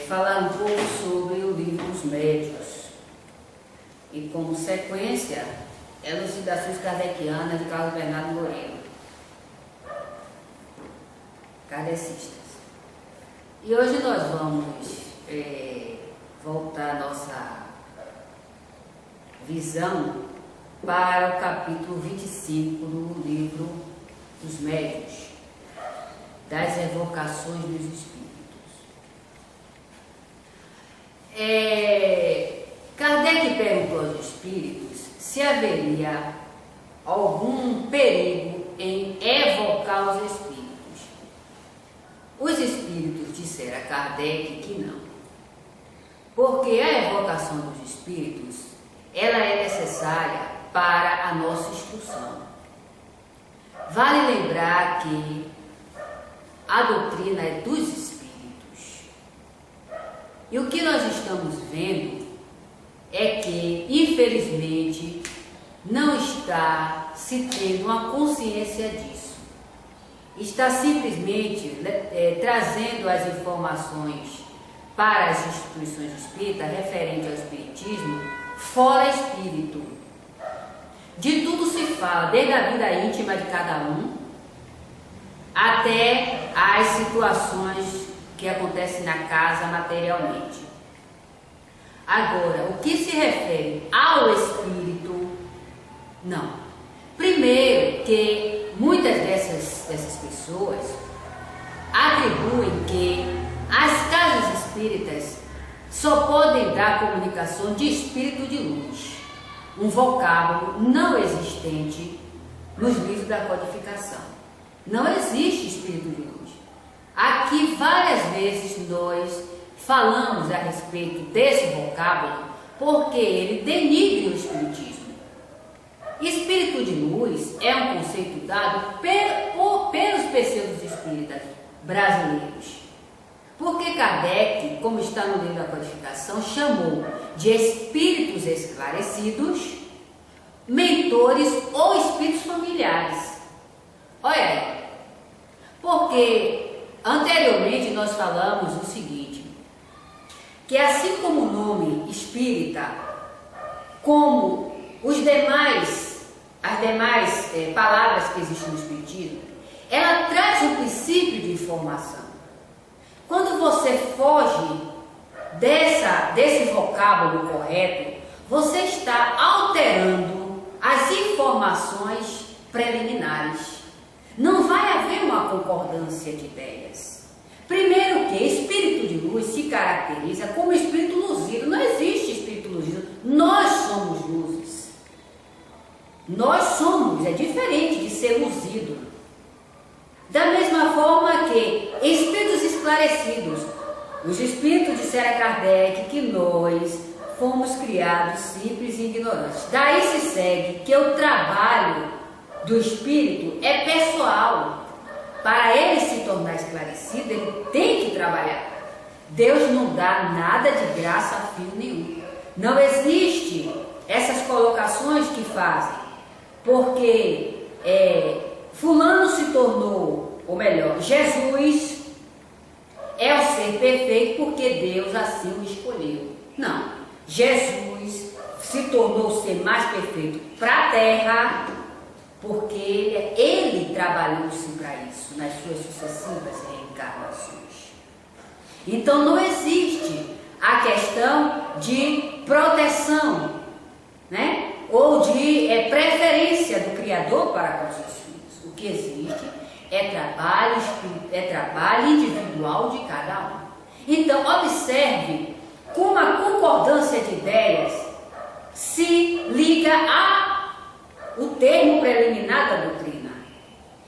falar um pouco sobre o livro Os Médiuns e, como sequência, Elucidações Kardecianas de Carlos Bernardo Loureiro, kardecistas. E hoje nós vamos voltar a nossa visão para o capítulo 25 do livro Dos Médiuns, das evocações dos espíritos. Kardec perguntou aos espíritos se haveria algum perigo em evocar os espíritos. Os espíritos disseram a Kardec que não, porque a evocação dos espíritos ela é necessária para a nossa instrução. Vale lembrar que a doutrina é dos espíritos. E o que nós estamos vendo é que, infelizmente, não está se tendo uma consciência disso. Está simplesmente trazendo as informações para as instituições espíritas referente ao espiritismo fora espírito. De tudo se fala, desde a vida íntima de cada um até as situações que acontecem na casa materialmente. Agora, o que se refere ao espírito, não. Primeiro, que muitas dessas pessoas atribuem que as casas espíritas só podem dar comunicação de espírito de luz, um vocábulo não existente nos livros da codificação. Não existe espírito de luz. Aqui várias vezes nós falamos a respeito desse vocábulo porque ele denigre o espiritismo. Espírito de luz é um conceito dado pelos pseudos espíritas brasileiros. Porque Kardec, como está no livro da codificação, chamou de espíritos esclarecidos, mentores ou espíritos familiares. Olha aí, porque anteriormente nós falamos o seguinte, que assim como o nome espírita, como as demais palavras que existem no espiritismo, ela traz um princípio de informação. Quando você foge desse vocábulo correto, você está alterando as informações preliminares. Não vai haver uma concordância de ideias. Primeiro que espírito de luz se caracteriza como espírito luzido. Não existe espírito luzido. Nós somos luzes. Nós somos, é diferente de ser luzido. Da mesma forma que espíritos esclarecidos. Os espíritos disseram a Kardec que nós fomos criados simples e ignorantes. Daí se segue que o trabalho do espírito é pessoal. Para ele se tornar esclarecido, ele tem que trabalhar. Deus não dá nada de graça a filho nenhum. Não existe essas colocações que fazem, porque fulano se tornou, ou melhor, Jesus é o ser perfeito porque Deus assim o escolheu. Não, Jesus se tornou o ser mais perfeito para a terra porque ele trabalhou-se para isso nas suas sucessivas reencarnações. Então não existe a questão de proteção, né? Ou de preferência do Criador para com seus filhos. O que existe é trabalho individual de cada um. Então observe como a concordância de ideias se liga o termo preliminar da doutrina.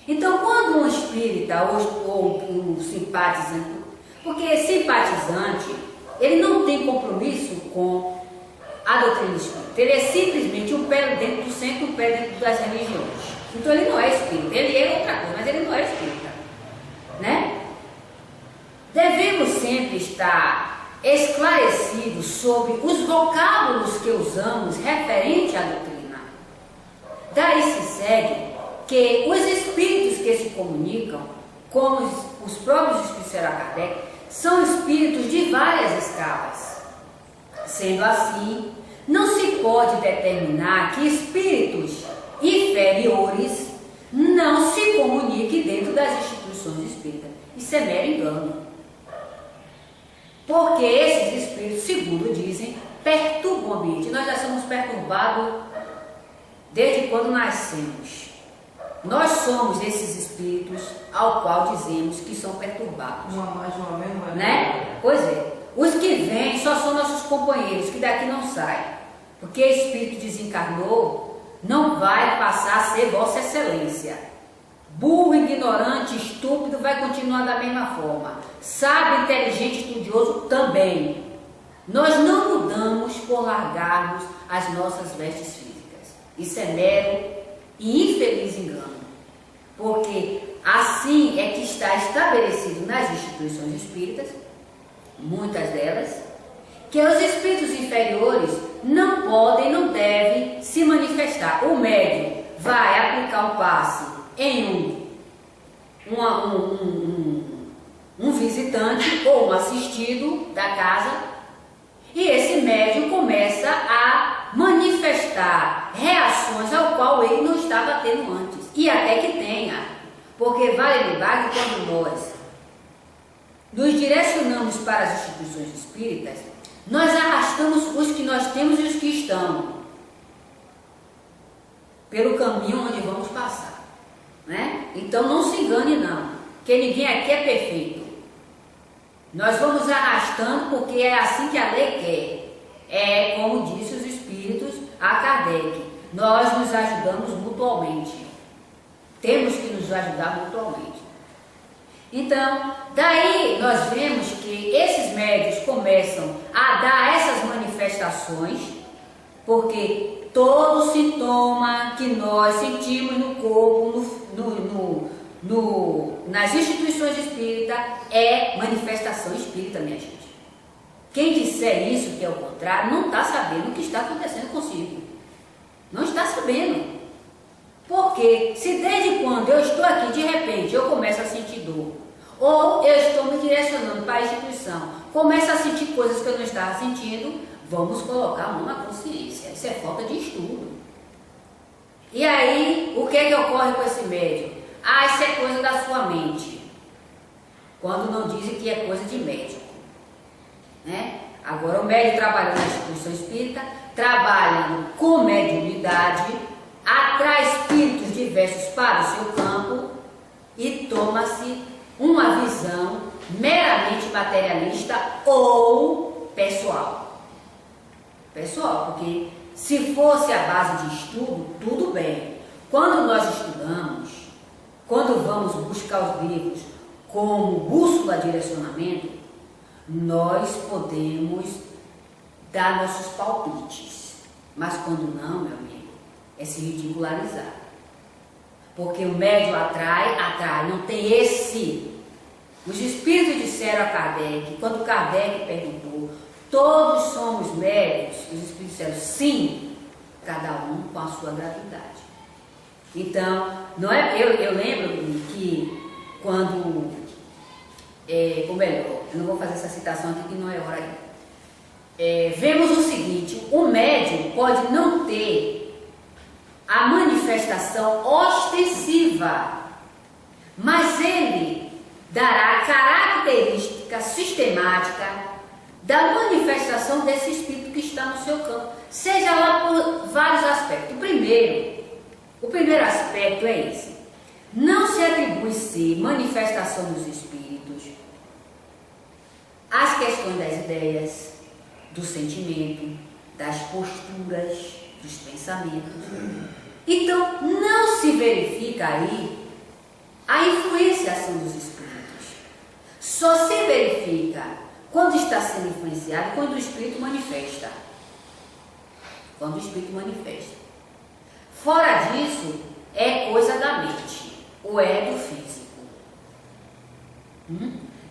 Então, quando um espírita ou um simpatizante, porque simpatizante, ele não tem compromisso com a doutrina espírita, ele é simplesmente um pé dentro do centro, um pé dentro das religiões. Então, ele não é espírita, ele é outra coisa, mas ele não é espírita, né? Devemos sempre estar esclarecidos sobre os vocábulos que usamos referente à doutrina. Daí se segue que os espíritos que se comunicam, como os próprios espíritos de Kardec, são espíritos de várias escalas. Sendo assim, não se pode determinar que espíritos inferiores não se comuniquem dentro das instituições espíritas. Isso é mero engano. Porque esses espíritos, segundo dizem, perturbam o ambiente. Nós já somos perturbados desde quando nascemos. Nós somos esses espíritos ao qual dizemos que são perturbados. Uma mais, uma menos, né? Pois é. Os que vêm só são nossos companheiros, que daqui não saem. Porque espírito desencarnou, não vai passar a ser Vossa Excelência. Burro, ignorante, estúpido, vai continuar da mesma forma. Sábio, inteligente, estudioso também. Nós não mudamos por largarmos as nossas vestes físicas. Isso é mero e infeliz engano. Porque assim é que está estabelecido nas instituições espíritas, muitas delas, que os espíritos inferiores não podem, não devem se manifestar. O médium vai aplicar um passe em um visitante ou um assistido da casa, e esse médium começa a manifestar reações ao qual ele não estava tendo antes, e até que tenha, porque vale lembrar que quando nós nos direcionamos para as instituições espíritas, nós arrastamos os que nós temos e os que estão pelo caminho onde vamos passar, né? Então não se engane não, que ninguém aqui é perfeito. Nós vamos arrastando porque é assim que a lei quer. É como disse os espíritos a Kardec, nós nos ajudamos mutuamente. Temos que nos ajudar mutuamente. Então, daí nós vemos que esses médios começam a dar essas manifestações, porque todo sintoma que nós sentimos no corpo, nas instituições espíritas, é manifestação espírita, minha gente. Quem disser isso, que é o contrário, não está sabendo o que está acontecendo consigo. Não está sabendo. Porque se desde quando eu estou aqui, de repente, eu começo a sentir dor, ou eu estou me direcionando para a instituição, começo a sentir coisas que eu não estava sentindo, vamos colocar a mão na consciência. Isso é falta de estudo. E aí, o que é que ocorre com esse médium? Ah, isso é coisa da sua mente. Quando não dizem que é coisa de médico, né? Agora, o médium trabalhando na instituição espírita, trabalhando com mediunidade, atrai espíritos diversos para o seu campo e toma-se uma visão meramente materialista ou pessoal. Pessoal, porque se fosse a base de estudo, tudo bem. Quando nós estudamos, quando vamos buscar os livros como bússola de direcionamento, nós podemos dar nossos palpites. Mas quando não, meu amigo, é se ridicularizar. Porque o médium atrai, não tem esse. Os espíritos disseram a Kardec, quando Kardec perguntou, todos somos médios? Os espíritos disseram, sim, cada um com a sua gravidade. Então, não é, eu lembro que quando, ou melhor, eu não vou fazer essa citação aqui que não é hora ainda. Vemos o seguinte, o médium pode não ter a manifestação ostensiva, mas ele dará característica sistemática da manifestação desse espírito que está no seu campo, seja lá por vários aspectos. O primeiro aspecto é esse: não se atribui ser manifestação dos espíritos as questões das ideias, do sentimento, das posturas, dos pensamentos. Então, não se verifica aí a influenciação dos espíritos. Só se verifica quando está sendo influenciado, quando o espírito manifesta. Quando o espírito manifesta. Fora disso, é coisa da mente, ou é do físico.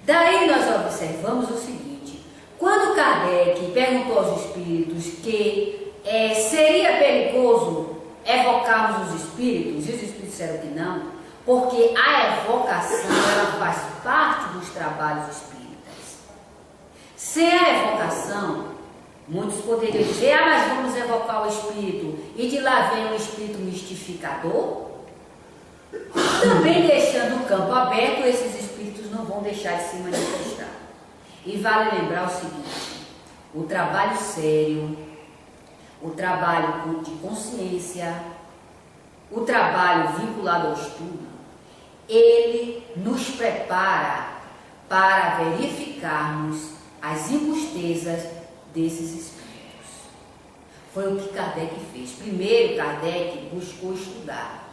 Daí nós observamos o seguinte: quando Kardec perguntou aos espíritos que seria perigoso evocarmos os espíritos, e os espíritos disseram que não, porque a evocação ela faz parte dos trabalhos espíritas. Sem a evocação, muitos poderiam dizer, mas vamos evocar o espírito e de lá vem um espírito mistificador. Também deixando o campo aberto, esses espíritos não vão deixar de se manifestar. E vale lembrar o seguinte, o trabalho sério, o trabalho de consciência, o trabalho vinculado ao estudo, ele nos prepara para verificarmos as injustezas desses espíritos. Foi o que Kardec fez. Primeiro, Kardec buscou estudar,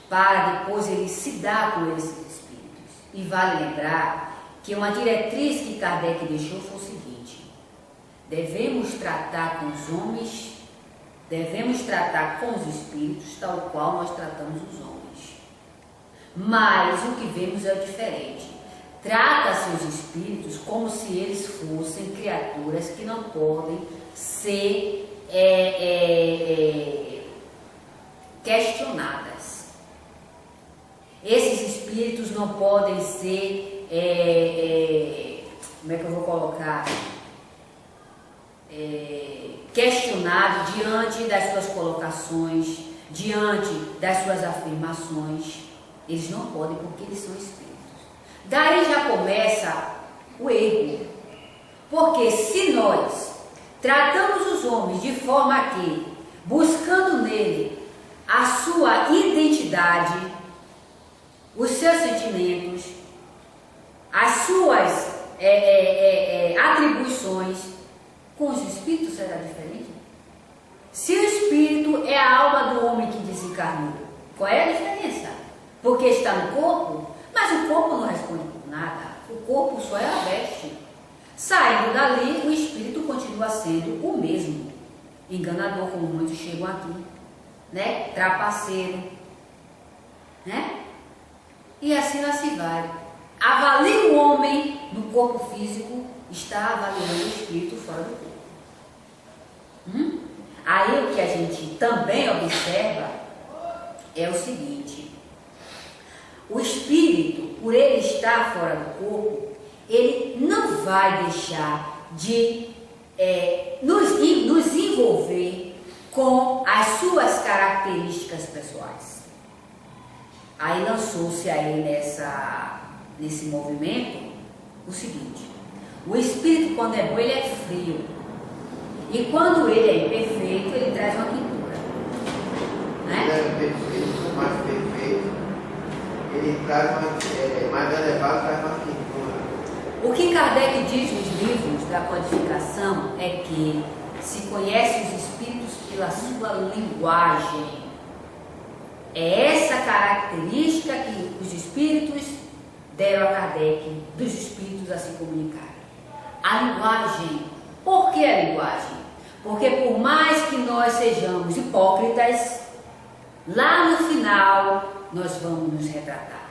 para depois ele se dar com esses espíritos. E vale lembrar que uma diretriz que Kardec deixou foi o seguinte: devemos tratar com os homens, devemos tratar com os espíritos tal qual nós tratamos os homens. Mas o que vemos é diferente. Trata-se os espíritos como se eles fossem criaturas que não podem ser questionadas. Esses espíritos não podem ser, como é que eu vou colocar? Questionados diante das suas colocações, diante das suas afirmações. Eles não podem, porque eles são espíritos. Daí já começa o erro. Porque se nós tratamos os homens de forma que, buscando nele a sua identidade, os seus sentimentos, as suas atribuições, com os espíritos será diferente? Se o espírito é a alma do homem que desencarnou, qual é a diferença? Porque está no corpo, mas o corpo não responde por nada. O corpo só é a veste. Saindo dali, o espírito continua sendo o mesmo. Enganador, como muitos chegam aqui, né? Trapaceiro, né? E assim lá se vai. Avalie o homem no corpo físico, está avaliando o espírito fora do corpo. Aí o que a gente também observa é o seguinte: o espírito, por ele estar fora do corpo, ele não vai deixar de nos envolver com as suas características pessoais. Aí lançou-se aí nesse movimento o seguinte: o espírito, quando é bom, ele é frio, e quando ele é imperfeito, ele traz uma quentura, né? Ele é perfeito, mais perfeito, ele traz mais elevado, traz uma quentura. O que Kardec diz nos livros da codificação é que se conhece os espíritos pela sua linguagem. É essa característica que os espíritos deram a Kardec, dos espíritos a se comunicarem. A linguagem. Por que a linguagem? Porque por mais que nós sejamos hipócritas, lá no final nós vamos nos retratar.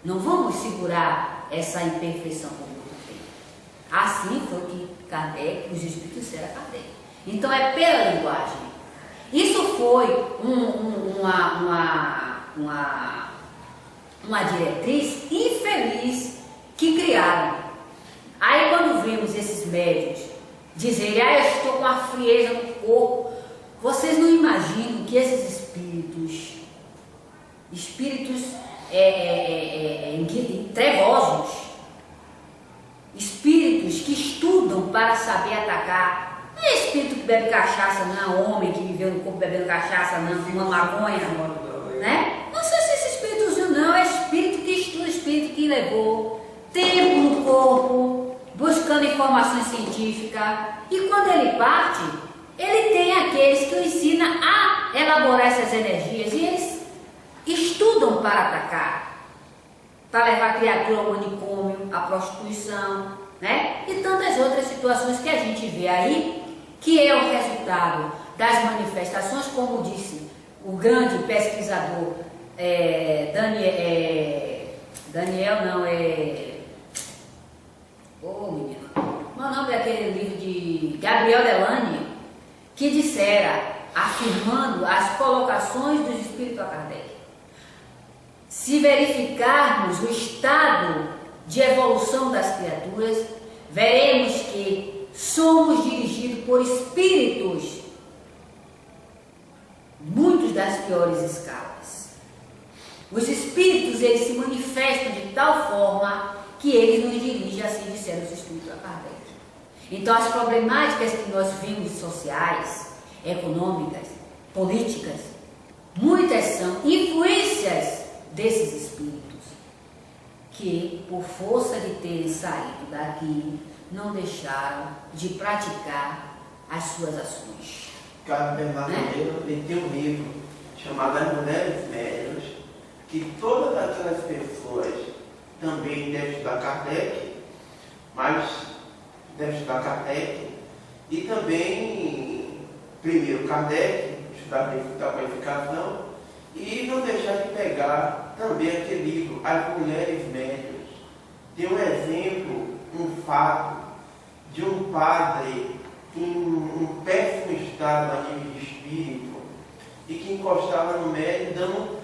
Não vamos segurar essa imperfeição por muito tempo. Assim foi que Kardec, os espíritos disseram a Kardec. Então é pela linguagem. Isso foi uma diretriz infeliz que criaram. Aí quando vemos esses médios dizerem, eu estou com a frieza no corpo, vocês não imaginam que esses espíritos trevosos, espíritos que estudam para saber atacar. Não é espírito que bebe cachaça, não é homem que viveu no corpo bebendo cachaça, não, fumando maconha, né? Não são esses espíritos, não, é espírito que estuda, espírito que levou tempo no corpo, buscando informações científicas, e quando ele parte, ele tem aqueles que o ensinam a elaborar essas energias, e eles estudam para atacar, para levar a criatura ao manicômio, à prostituição, né? E tantas outras situações que a gente vê aí, que é o resultado das manifestações, como disse o grande pesquisador menino, qual é o nome daquele livro de Gabriel Delany, que dissera, afirmando as colocações dos espíritos a Kardec. Se verificarmos o estado de evolução das criaturas, veremos que somos dirigidos por espíritos, muitos das piores escalas. Os espíritos, eles se manifestam de tal forma que eles nos dirigem, assim disseram os espíritos da Kardec. Então, as problemáticas que nós vimos sociais, econômicas, políticas, muitas são influências desses espíritos que, por força de terem saído daqui, não deixaram de praticar as suas ações. Carlos Bernardo ele tem um livro chamado As Mulheres Médiunas, que todas aquelas pessoas também devem estudar Kardec, mas devem estudar Kardec, e também, primeiro Kardec, estudar a qualificação, e não deixar de pegar também aquele livro, As Mulheres Médiunas. Tem um exemplo, um fato de um padre em um péssimo estado a nível de espírito e que encostava no médium dando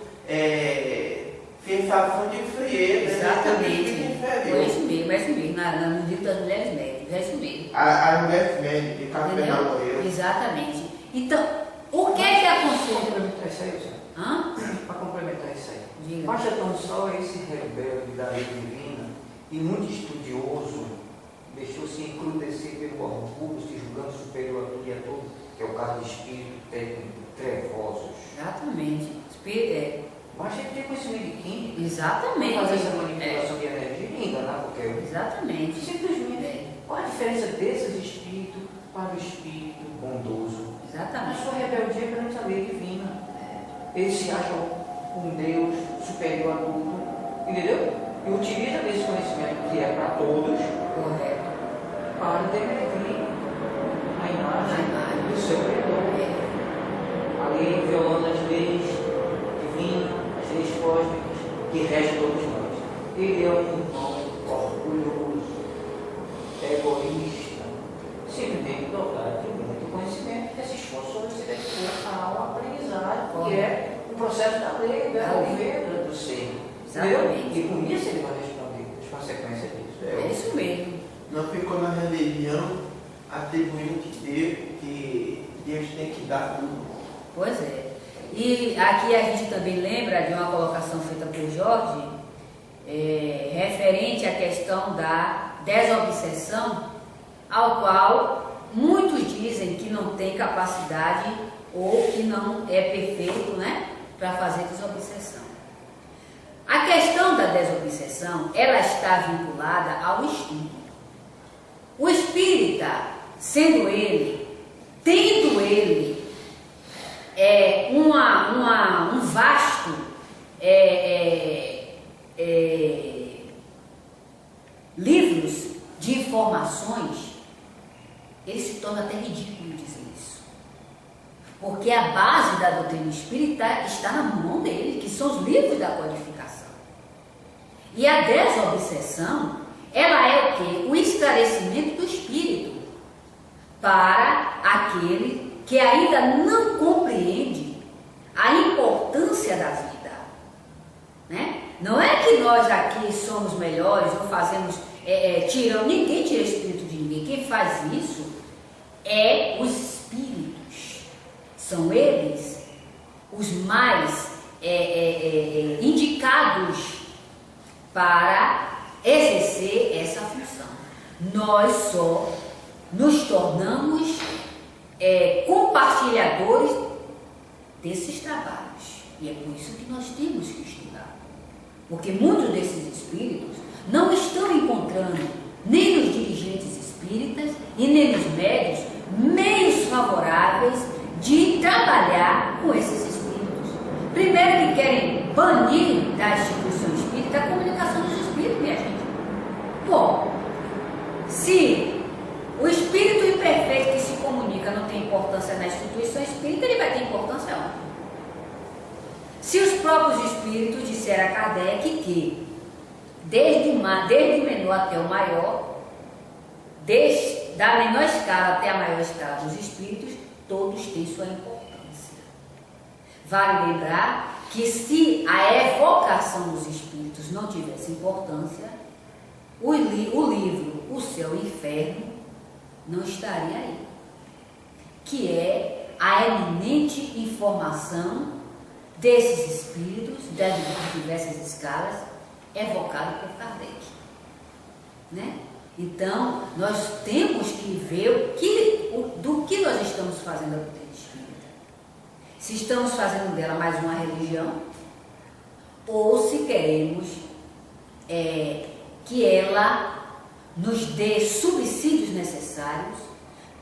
sensação de frieza. Exatamente. Foi isso mesmo, é isso mesmo. No livro das Mulheres Médicas, é isso mesmo. As Mulheres Médicas, de Carlos Bernardo Moreira. Exatamente. Então, o que é que aconselha? Para complementar isso aí. Diga. Basta tão só esse rebelde da lei divina e muito estudioso deixou-se encrudecer pelo orgulho, se julgando superior a tudo e a todos, que é o caso de espírito técnico, trevosos. Exatamente. Espírito Basta ele ter conhecimento de química. Exatamente. Fazer essa manipulação de energia e enganar qualquer um. Exatamente. Simplesmente. Qual a diferença desses espíritos para o espírito bondoso? A Exatamente. sua rebeldia perante a lei divina. Eles se acham um Deus superior a tudo, entendeu? E utiliza esse conhecimento que é para todos, Correto. para denegrir a imagem do seu Criador. Ali violando as leis divinas, as leis cósmicas que regem todos nós. Ele é um irmão orgulhoso, egoísta, simplesmente dotado de muito conhecimento que se esforçou e se dedicou ao aprendizado, que é o processo da lei, da alveira do ser. Exatamente. E com isso ele vai responder as consequências disso. É isso mesmo. Não ficou na religião atribuindo que Deus tem que dar tudo. Pois é. E aqui a gente também lembra de uma colocação feita por Jorge, referente à questão da desobsessão, ao qual muitos dizem que não tem capacidade ou que não é perfeito, né, para fazer desobsessão. A questão da desobsessão, ela está vinculada ao estudo. O espírita, sendo ele, tendo ele um vasto livros de informações, ele se torna até ridículo dizer isso. Porque a base da doutrina espírita está na mão dele, que são os livros da codificação. E a desobsessão, ela é o quê? O esclarecimento do espírito para aquele que ainda não compreende a importância da vida, né? Não é que nós aqui somos melhores ou fazemos, ninguém tira espírito de ninguém. Quem faz isso é os espíritos. São eles os mais indicados para exercer essa função. Nós só nos tornamos compartilhadores desses trabalhos. E é por isso que nós temos que estudar. Porque muitos desses espíritos não estão encontrando, nem nos dirigentes espíritas e nem nos médios, meios favoráveis de trabalhar com esses espíritos. Primeiro que querem banir da instituição espírita a comunicação dos espíritos, minha gente. Bom, se o espírito imperfeito que se comunica não tem importância na instituição espírita, ele vai ter importância onde? Se os próprios espíritos disseram a Kardec que, desde o menor até o maior, da menor escala até a maior escala dos espíritos, todos têm sua importância. Vale lembrar que se a evocação dos espíritos não tivesse importância, o livro o céu e o inferno não estariam aí. Que é a eminente informação desses espíritos, das diversas escalas, evocado por Kardec. Né? Então, nós temos que ver do que nós estamos fazendo a doutrina espírita. Se estamos fazendo dela mais uma religião, ou se queremos que ela nos dê subsídios necessários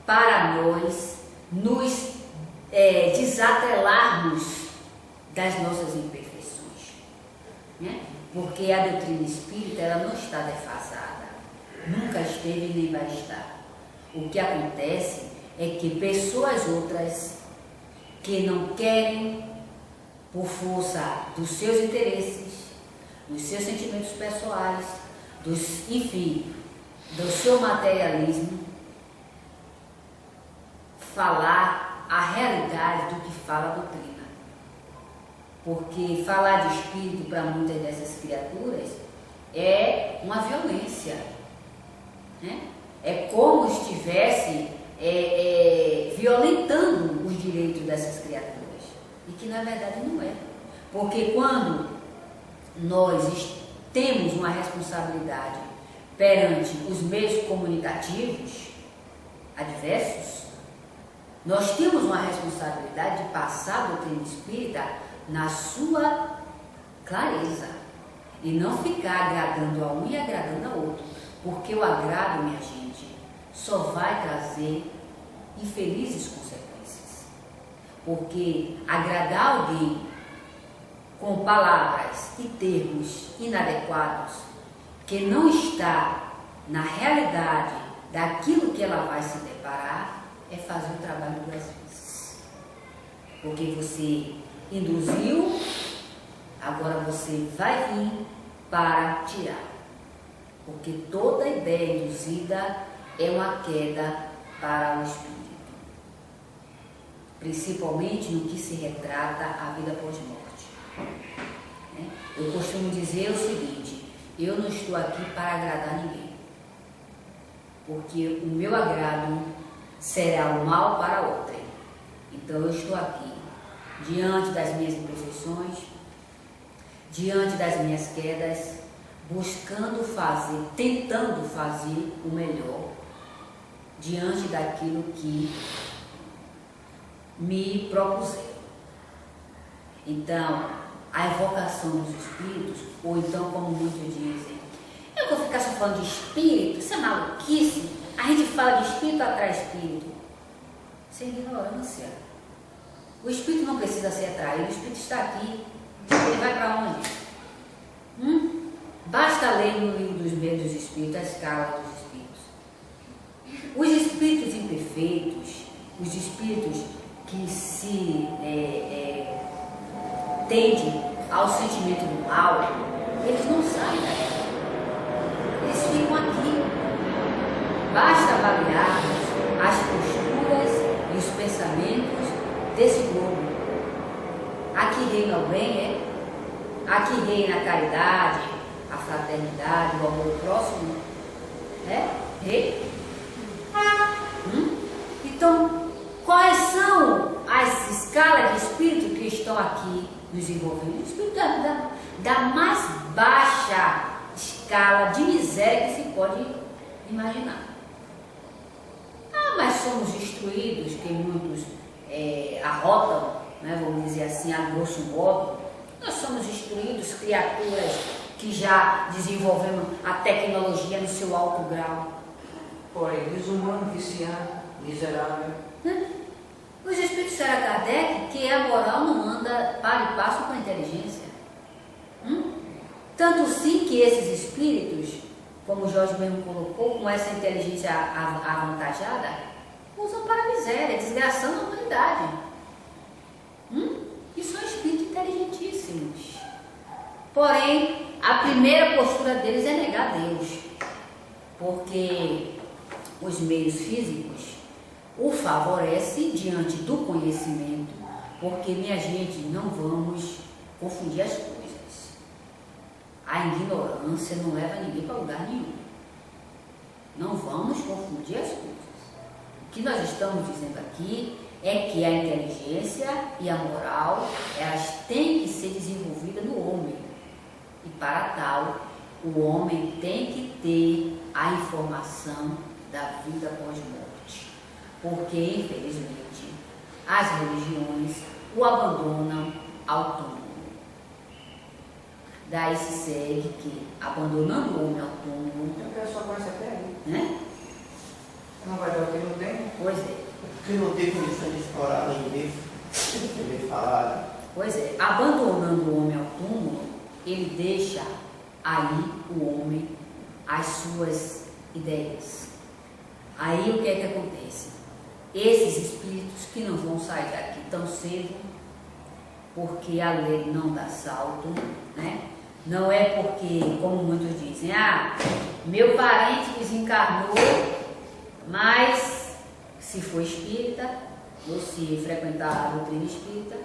para nós nos desatrelarmos das nossas imperfeições. Né? Porque a doutrina espírita ela não está defasada, nunca esteve e nem vai estar. O que acontece é que pessoas outras que não querem, por força dos seus interesses, dos seus sentimentos pessoais, do seu materialismo, falar a realidade do que fala a doutrina. Porque falar de espírito para muitas dessas criaturas é uma violência. Né? É como se estivesse violentando os direitos dessas criaturas. E que na verdade não é. Porque quando nós temos uma responsabilidade perante os meios comunicativos adversos, nós temos uma responsabilidade de passar a doutrina espírita na sua clareza e não ficar agradando a um e agradando a outro, porque o agrado, minha gente, só vai trazer infelizes consequências. Porque agradar alguém com palavras e termos inadequados, que não está na realidade daquilo que ela vai se deparar, é fazer o trabalho duas vezes. Porque você induziu, agora você vai vir para tirar. Porque toda ideia induzida é uma queda para o espírito. Principalmente no que se retrata a vida pós-morte. Eu costumo dizer o seguinte: eu não estou aqui para agradar ninguém. Porque o meu agrado será o mal para outrem. Então eu estou aqui diante das minhas imperfeições, diante das minhas quedas, buscando fazer, tentando fazer o melhor diante daquilo que me propuseram. Então, a evocação dos espíritos, ou então, como muitos dizem, eu vou ficar só falando de espírito, isso é maluquice, a gente fala de espírito atrai espírito. Isso é ignorância. O espírito não precisa ser atraído, o espírito está aqui. Ele vai para onde? Basta ler no livro dos meios dos espíritos, a escala dos espíritos. Os espíritos imperfeitos, os espíritos que se tendem ao sentimento do mal, eles não saem daí. Eles ficam aqui. Basta avaliarmos as posturas e os pensamentos desse globo. Aqui reina o bem, aqui reina a caridade, a fraternidade, o amor próximo. Então, quais são as escalas de espírito que estão aqui nos envolvendo? O espírito da mais baixa escala de miséria que se pode imaginar. Mas somos instruídos, que muitos arrotam, né, vamos dizer assim, a grosso modo. Nós somos instruídos, criaturas que já desenvolvemos a tecnologia no seu alto grau. Porém, desumano, viciado, miserável. Os espíritos disseram a Kardec que a moral não anda para e passo com a inteligência. Tanto sim que esses espíritos, como o Jorge mesmo colocou, com essa inteligência avantajada, usam para a miséria, desgraçando a humanidade. E são espíritos inteligentíssimos. Porém, a primeira postura deles é negar Deus, porque os meios físicos o favorecem diante do conhecimento, porque, minha gente, não vamos confundir as coisas. A ignorância não leva ninguém para lugar nenhum. Não vamos confundir as coisas. O que nós estamos dizendo aqui é que a inteligência e a moral, elas têm que ser desenvolvidas no homem. E para tal, o homem tem que ter a informação da vida pós-morte. Porque, infelizmente, as religiões o abandonam ao túmulo. Daí se segue que, abandonando o homem ao túmulo, Eu quero só conhecer até aí. né? Não vai dar o que não tem? Pois é. Porque não teve condição de explorar além disso, ele falaram. Pois é, abandonando o homem ao túmulo, ele deixa aí o homem as suas ideias. Aí o que é que acontece? Esses espíritos que não vão sair daqui tão cedo, porque a lei não dá salto, né? Não é porque, como muitos dizem, meu parente desencarnou, mas se for espírita, ou se frequentar a doutrina espírita,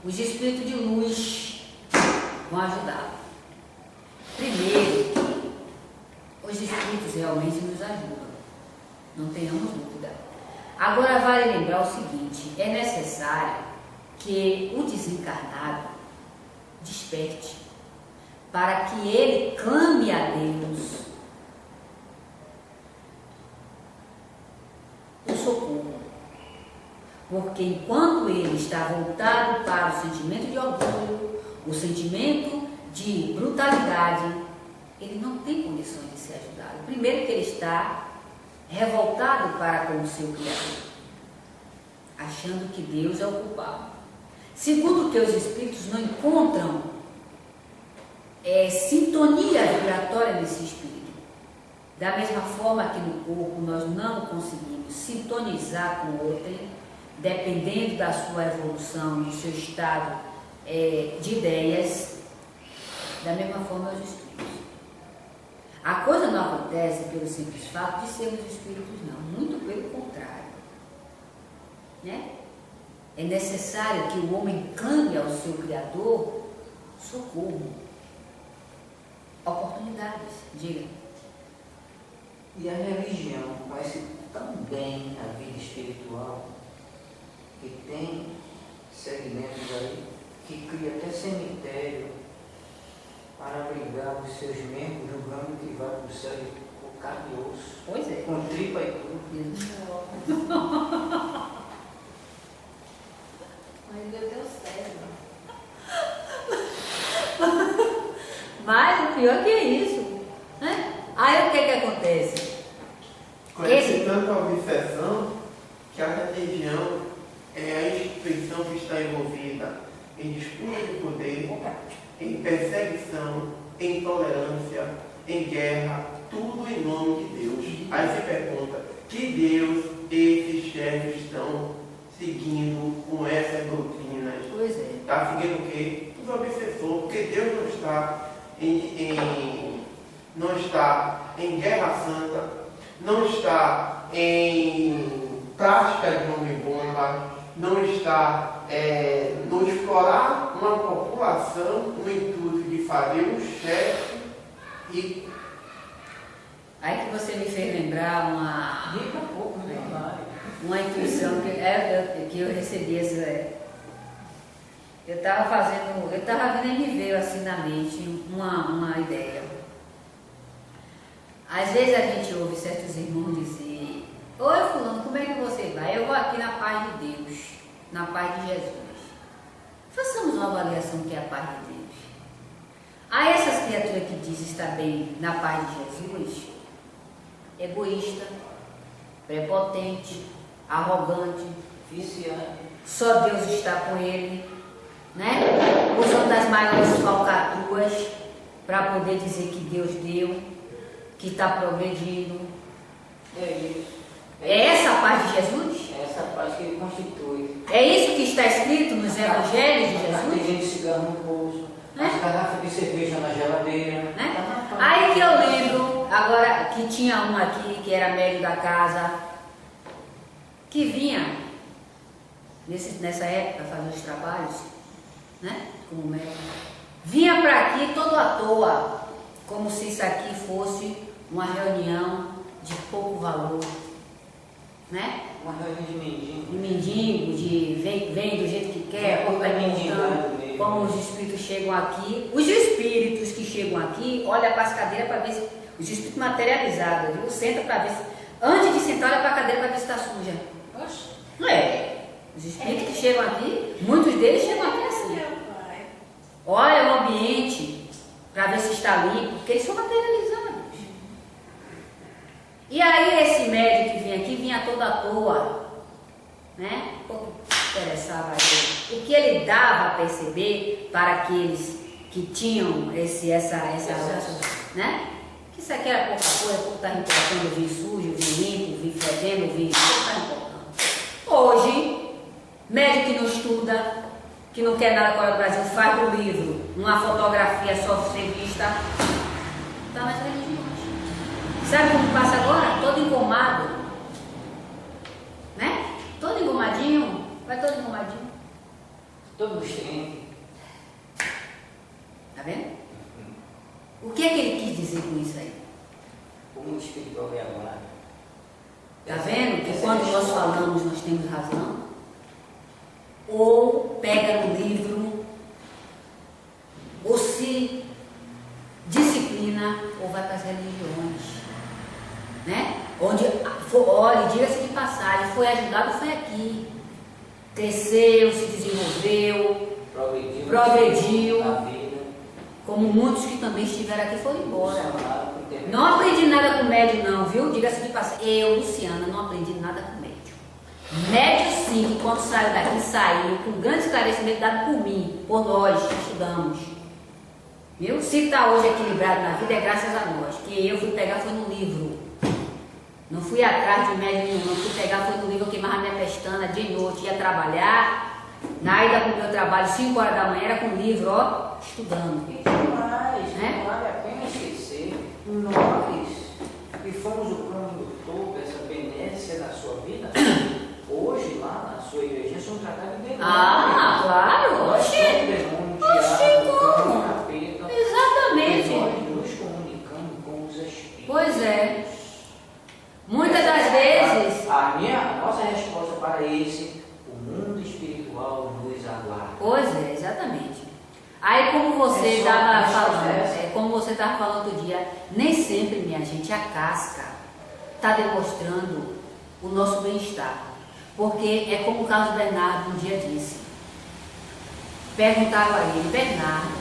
os espíritos de luz vão ajudá-lo. Primeiro, os espíritos realmente nos ajudam, não tenhamos dúvida. Agora vale lembrar o seguinte, é necessário que o desencarnado desperte, para que ele clame a Deus o socorro. Porque enquanto ele está voltado para o sentimento de orgulho, o sentimento de brutalidade, ele não tem condições de ser ajudado. Primeiro que ele está revoltado para com o seu Criador, achando que Deus é o culpado. Segundo que os espíritos não encontram sintonia vibratória nesse espírito. Da mesma forma que no corpo nós não conseguimos sintonizar com o outro, dependendo da sua evolução, do seu estado de ideias, da mesma forma os espíritos. A coisa não acontece pelo simples fato de sermos espíritos, não. Muito pelo contrário. Né? É necessário que o homem clame ao seu Criador socorro, oportunidades, diga. E a religião conhece tão bem a vida espiritual que tem segmentos aí que cria até cemitério para abrigar os seus membros, julgando que vai para o céu com carne e osso. Pois é. Com tripa e tudo. Mas meu Deus cérebro. Mas o pior que é isso, né? Aí o que acontece? Conhece tanto a obsessão que a religião é a instituição que está envolvida em disputa de poder, em perseguição, em intolerância, em guerra, tudo em nome de Deus. Aí se pergunta, que Deus esses chefes estão seguindo com essas doutrinas? Pois é. Está seguindo o quê? Os obsessores, porque Deus não está em guerra santa, não está em prática de homem-bomba, não está no explorar uma população no intuito de fazer um chefe e... Aí que você me fez lembrar Diga um pouco, né? uma intuição que eu recebi. Eu estava vendo e me veio assim na mente uma ideia. Às vezes a gente ouve certos irmãos dizer: oi fulano, como é que você vai? Eu vou aqui na paz de Deus, na paz de Jesus. Façamos uma avaliação que é a paz de Deus. Aí essas criaturas que dizem estar bem na paz de Jesus, egoísta, prepotente, arrogante, Viciante. só Deus está com ele, né? Usando as maiores falcatruas para poder dizer que Deus deu, que está progredindo. É isso. É essa a paz de Jesus? É essa paz que ele constitui. É isso que está escrito nos evangelhos de Tem Jesus? gente de cigarro no bolso, as garrafas de cerveja na geladeira. Né? Aí que eu lembro, agora que tinha um aqui que era médico da casa, que vinha nessa época fazer os trabalhos, né? Como médico, vinha para aqui todo à toa, como se isso aqui fosse uma reunião de pouco valor, né? Uma reunião de mendigo. De mendigo, de vem do jeito que quer, como está importando, como os espíritos chegam aqui. Os espíritos que chegam aqui, olha para as cadeiras para ver se. Os espíritos materializados, viu? Senta para ver se. Antes de sentar, olha para a cadeira para ver se está suja. Oxe. Não é? Os espíritos que chegam aqui, muitos deles chegam aqui assim. Meu pai. Olha o ambiente para ver se está limpo, porque eles são materializados. E aí esse médico que vinha aqui vinha todo à toa, né? Pouco interessava ele. O que ele dava a perceber para aqueles que tinham né? Que isso aqui era pouca coisa, pouco estava importando o vinho sujo, o vinho limpo, o vinho fedendo, o vinho, pouco estava importando. Hoje, médico que não estuda, que não quer nada para o Brasil, faz do livro uma fotografia só ser vista, está nas religiões. Sabe como passa agora? Todo engomado, né? Todo engomadinho, vai todo engomadinho. Todo estranho. Tá vendo? O que é que ele quis dizer com isso aí? O mundo espiritual é agora. Tá vendo que quando nós falamos nós temos razão? Ou pega no livro, ou se disciplina, ou vai para as religiões. Né? Onde, olha, diga-se de passagem, foi ajudado, foi aqui. Cresceu, se desenvolveu, progrediu. Como muitos que também estiveram aqui foram embora. Não aprendi nada com médio não, viu? Diga-se de passagem, eu, Luciana, não aprendi nada com médio. Médio sim, que quando saiu daqui, saiu com grande esclarecimento dado por mim, por nós que estudamos. Viu? Se está hoje equilibrado na vida é graças a nós. Que eu fui pegar foi no livro. Não fui atrás de médio nenhum, não fui pegar foi no livro, eu queimava minha pestana de noite, ia trabalhar, na ida para o meu trabalho, 5 horas da manhã, era com o livro, ó, estudando. Mas né? não vale a pena esquecer, nós que fomos o condutor dessa benéfica na sua vida, hoje lá na sua igreja somos tratados de demônio. Ah, claro, oxi. Como? Capeta, Exatamente. nós nos comunicamos com os espíritos. Pois é. Muitas das vezes. A nossa resposta para esse, o mundo espiritual nos aguarda. Pois é, exatamente. Aí como você estava falando, como você estava falando outro dia, nem sempre, minha gente, a casca está demonstrando o nosso bem-estar. Porque é como o Carlos Bernardo um dia disse. Perguntaram a ele, Bernardo,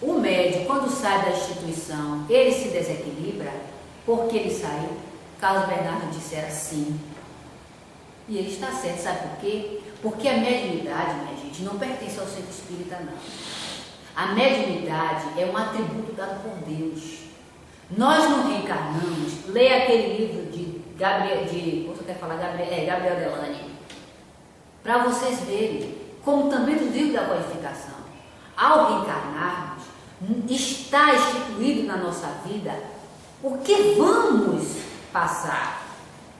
o médico, quando sai da instituição, ele se desequilibra? Por que ele saiu? Carlos Bernardo disse era sim. E ele está certo, sabe por quê? Porque a mediunidade, minha gente, não pertence ao centro espírita, não. A mediunidade é um atributo dado por Deus. Nós não reencarnamos. Leia aquele livro de Gabriel Delane, para vocês verem, como também nos livros da codificação. Ao reencarnarmos, está instituído na nossa vida o que vamos passar,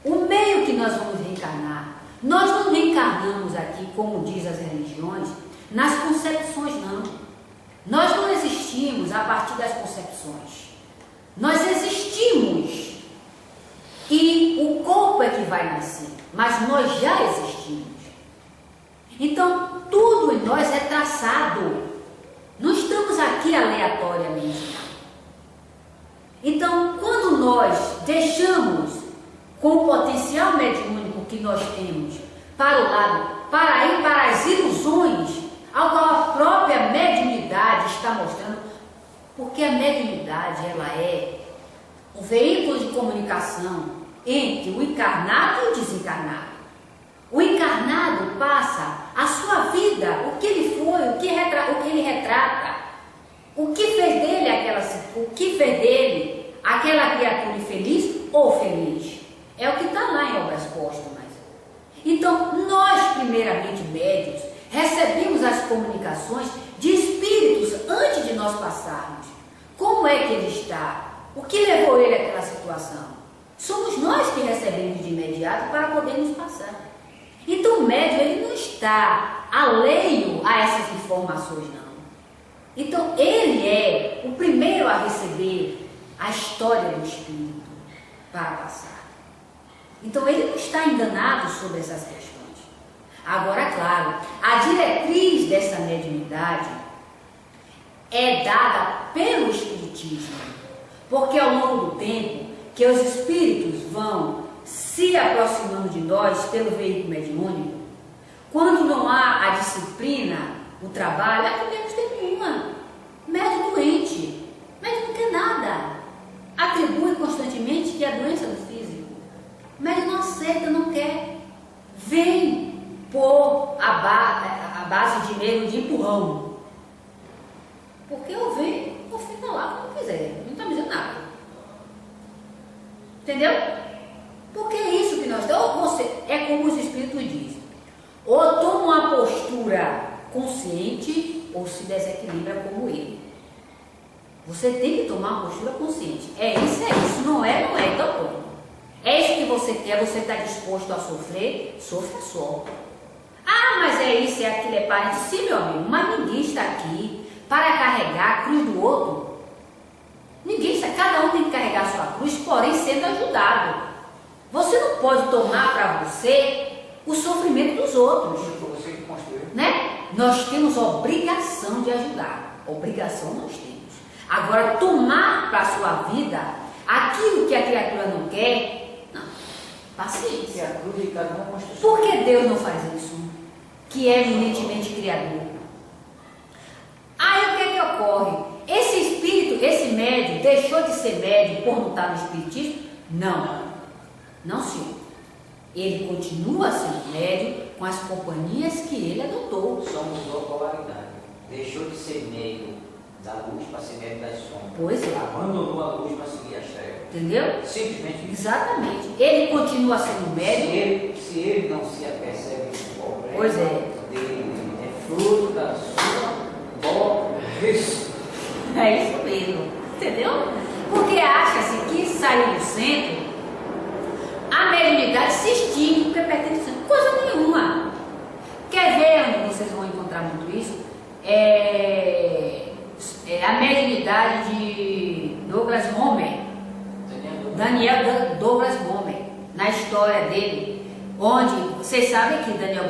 o meio que nós vamos reencarnar. Nós não reencarnamos aqui, como diz as religiões, nas concepções, não. Nós não existimos a partir das concepções. Nós existimos e o corpo é que vai nascer, mas nós já existimos. Então, tudo em nós é traçado. Não estamos aqui aleatoriamente. Então, quando nós deixamos com o potencial mediúnico que nós temos para o lado, para ir para as ilusões, ao qual a própria mediunidade está mostrando, porque a mediunidade ela é um veículo de comunicação entre o encarnado e o desencarnado. O encarnado passa a sua vida, o que ele foi, o que ele retrata, o que fez dele aquela criatura infeliz ou feliz. É o que está lá em Obras Póstumas. Então, nós, primeiramente médios, recebemos as comunicações de espíritos antes de nós passarmos. Como é que ele está? O que levou ele àquela situação? Somos nós que recebemos de imediato para podermos passar. Então, o médium ele não está alheio a essas informações, não. Então, ele é o primeiro a receber a história do espírito. para passar. Então ele não está enganado sobre essas questões. Agora, claro, a diretriz dessa mediunidade é dada pelo Espiritismo, porque ao longo do tempo que os espíritos vão se aproximando de nós pelo veículo mediúnico, quando não há a disciplina, o trabalho, é que menos tem nenhuma. Médium doente, médium não quer nada, atribui constantemente que é doença do físico. Médium não aceita, não quer, vem por a base de meio de empurrão. Porque eu venho, eu fico lá como quiser, não está me dizendo nada. Entendeu? Porque é isso que nós temos. Ou você, é como os espíritos dizem, ou toma uma postura consciente, ou se desequilibra como ele. Você tem que tomar uma postura consciente. É isso, não é, então pronto. É isso que você quer, você está disposto a sofrer, sofra só. Ah, mas é isso, é aquilo, é parente. Sim, meu amigo, mas ninguém está aqui para carregar a cruz do outro. Ninguém está, cada um tem que carregar a sua cruz, porém sendo ajudado. Você não pode tomar para você o sofrimento dos outros. Você que construiu. Né? Nós temos obrigação de ajudar. Obrigação nós temos. Agora, tomar para a sua vida aquilo que a criatura não quer, não. Paciência. E a cruz de cada uma construção. Por que Deus não faz isso? Que é eminentemente criador. Aí o que é que ocorre? Esse espírito, esse médium, deixou de ser médium por não estar no espiritismo? Não. Não, senhor. Ele continua sendo médium com as companhias que ele adotou. Só mudou a polaridade. Deixou de ser meio da luz para ser meio das sombras. Pois é. Abandonou a luz para seguir as trevas. Entendeu? Simplesmente isso. Exatamente. Ele continua sendo médium. Se ele não se apercebe do problema, Pois é. Dele é fruto da sua pobreza. É isso mesmo. Entendeu? Porque acha-se que saiu do centro, a mediunidade se extingue porque pertence ao centro. Coisa nenhuma. Quer ver onde vocês vão encontrar muito isso? É a mediunidade de Douglas Homer. Daniel Douglas Homer. Na história dele, onde vocês sabem que Daniel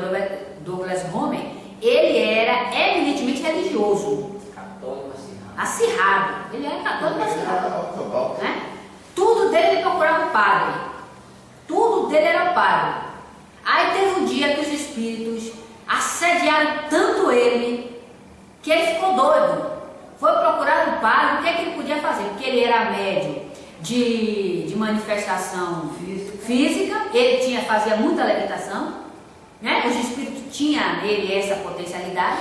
Douglas Homer, ele era eminentemente religioso. Católico acirrado. Acirrado. Ele era católico acirrado. Né? Tudo dele ele procurava o padre. Tudo dele era o padre. Aí teve um dia que os espíritos assediaram tanto ele que ele ficou doido. Foi procurar um padre, o que é que ele podia fazer? Porque ele era médium de manifestação física, ele fazia muita levitação, né? Os espíritos tinham nele essa potencialidade,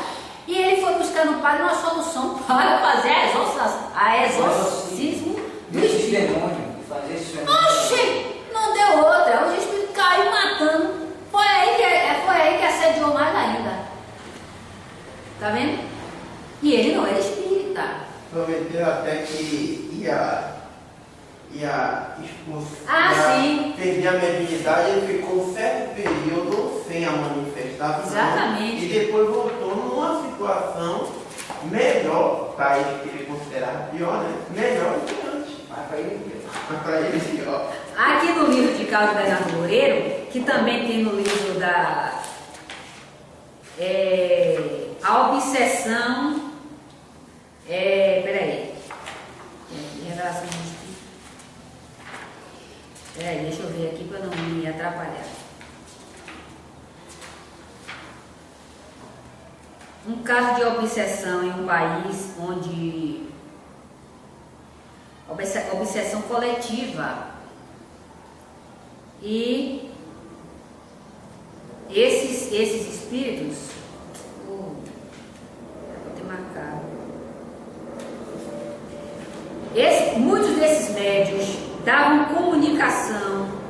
e ele foi buscar no padre uma solução para fazer a exorcismo do Esse espírito. demônio, fazer esse fenômeno. Oxi, não deu outra, o espírito caiu matando. Foi aí que assediou mais ainda. Tá vendo? E ele não era espírita. Prometeu até que ia expulsar, sim. perder a mediunidade, ele ficou um certo período sem a manifestação. Exatamente. E depois voltou numa situação melhor, para ele que ele considerava pior, né? Melhor do que antes. Mas para ele, Mas para ele pior. Aqui no livro de Carlos Bernardo Loureiro, que também tem no livro a obsessão, peraí, revelação do Espírito. Peraí, deixa eu ver aqui para não me atrapalhar. Um caso de obsessão em um país onde obsessão coletiva, e esses espíritos, vou ter marcado, muitos desses médios davam comunicação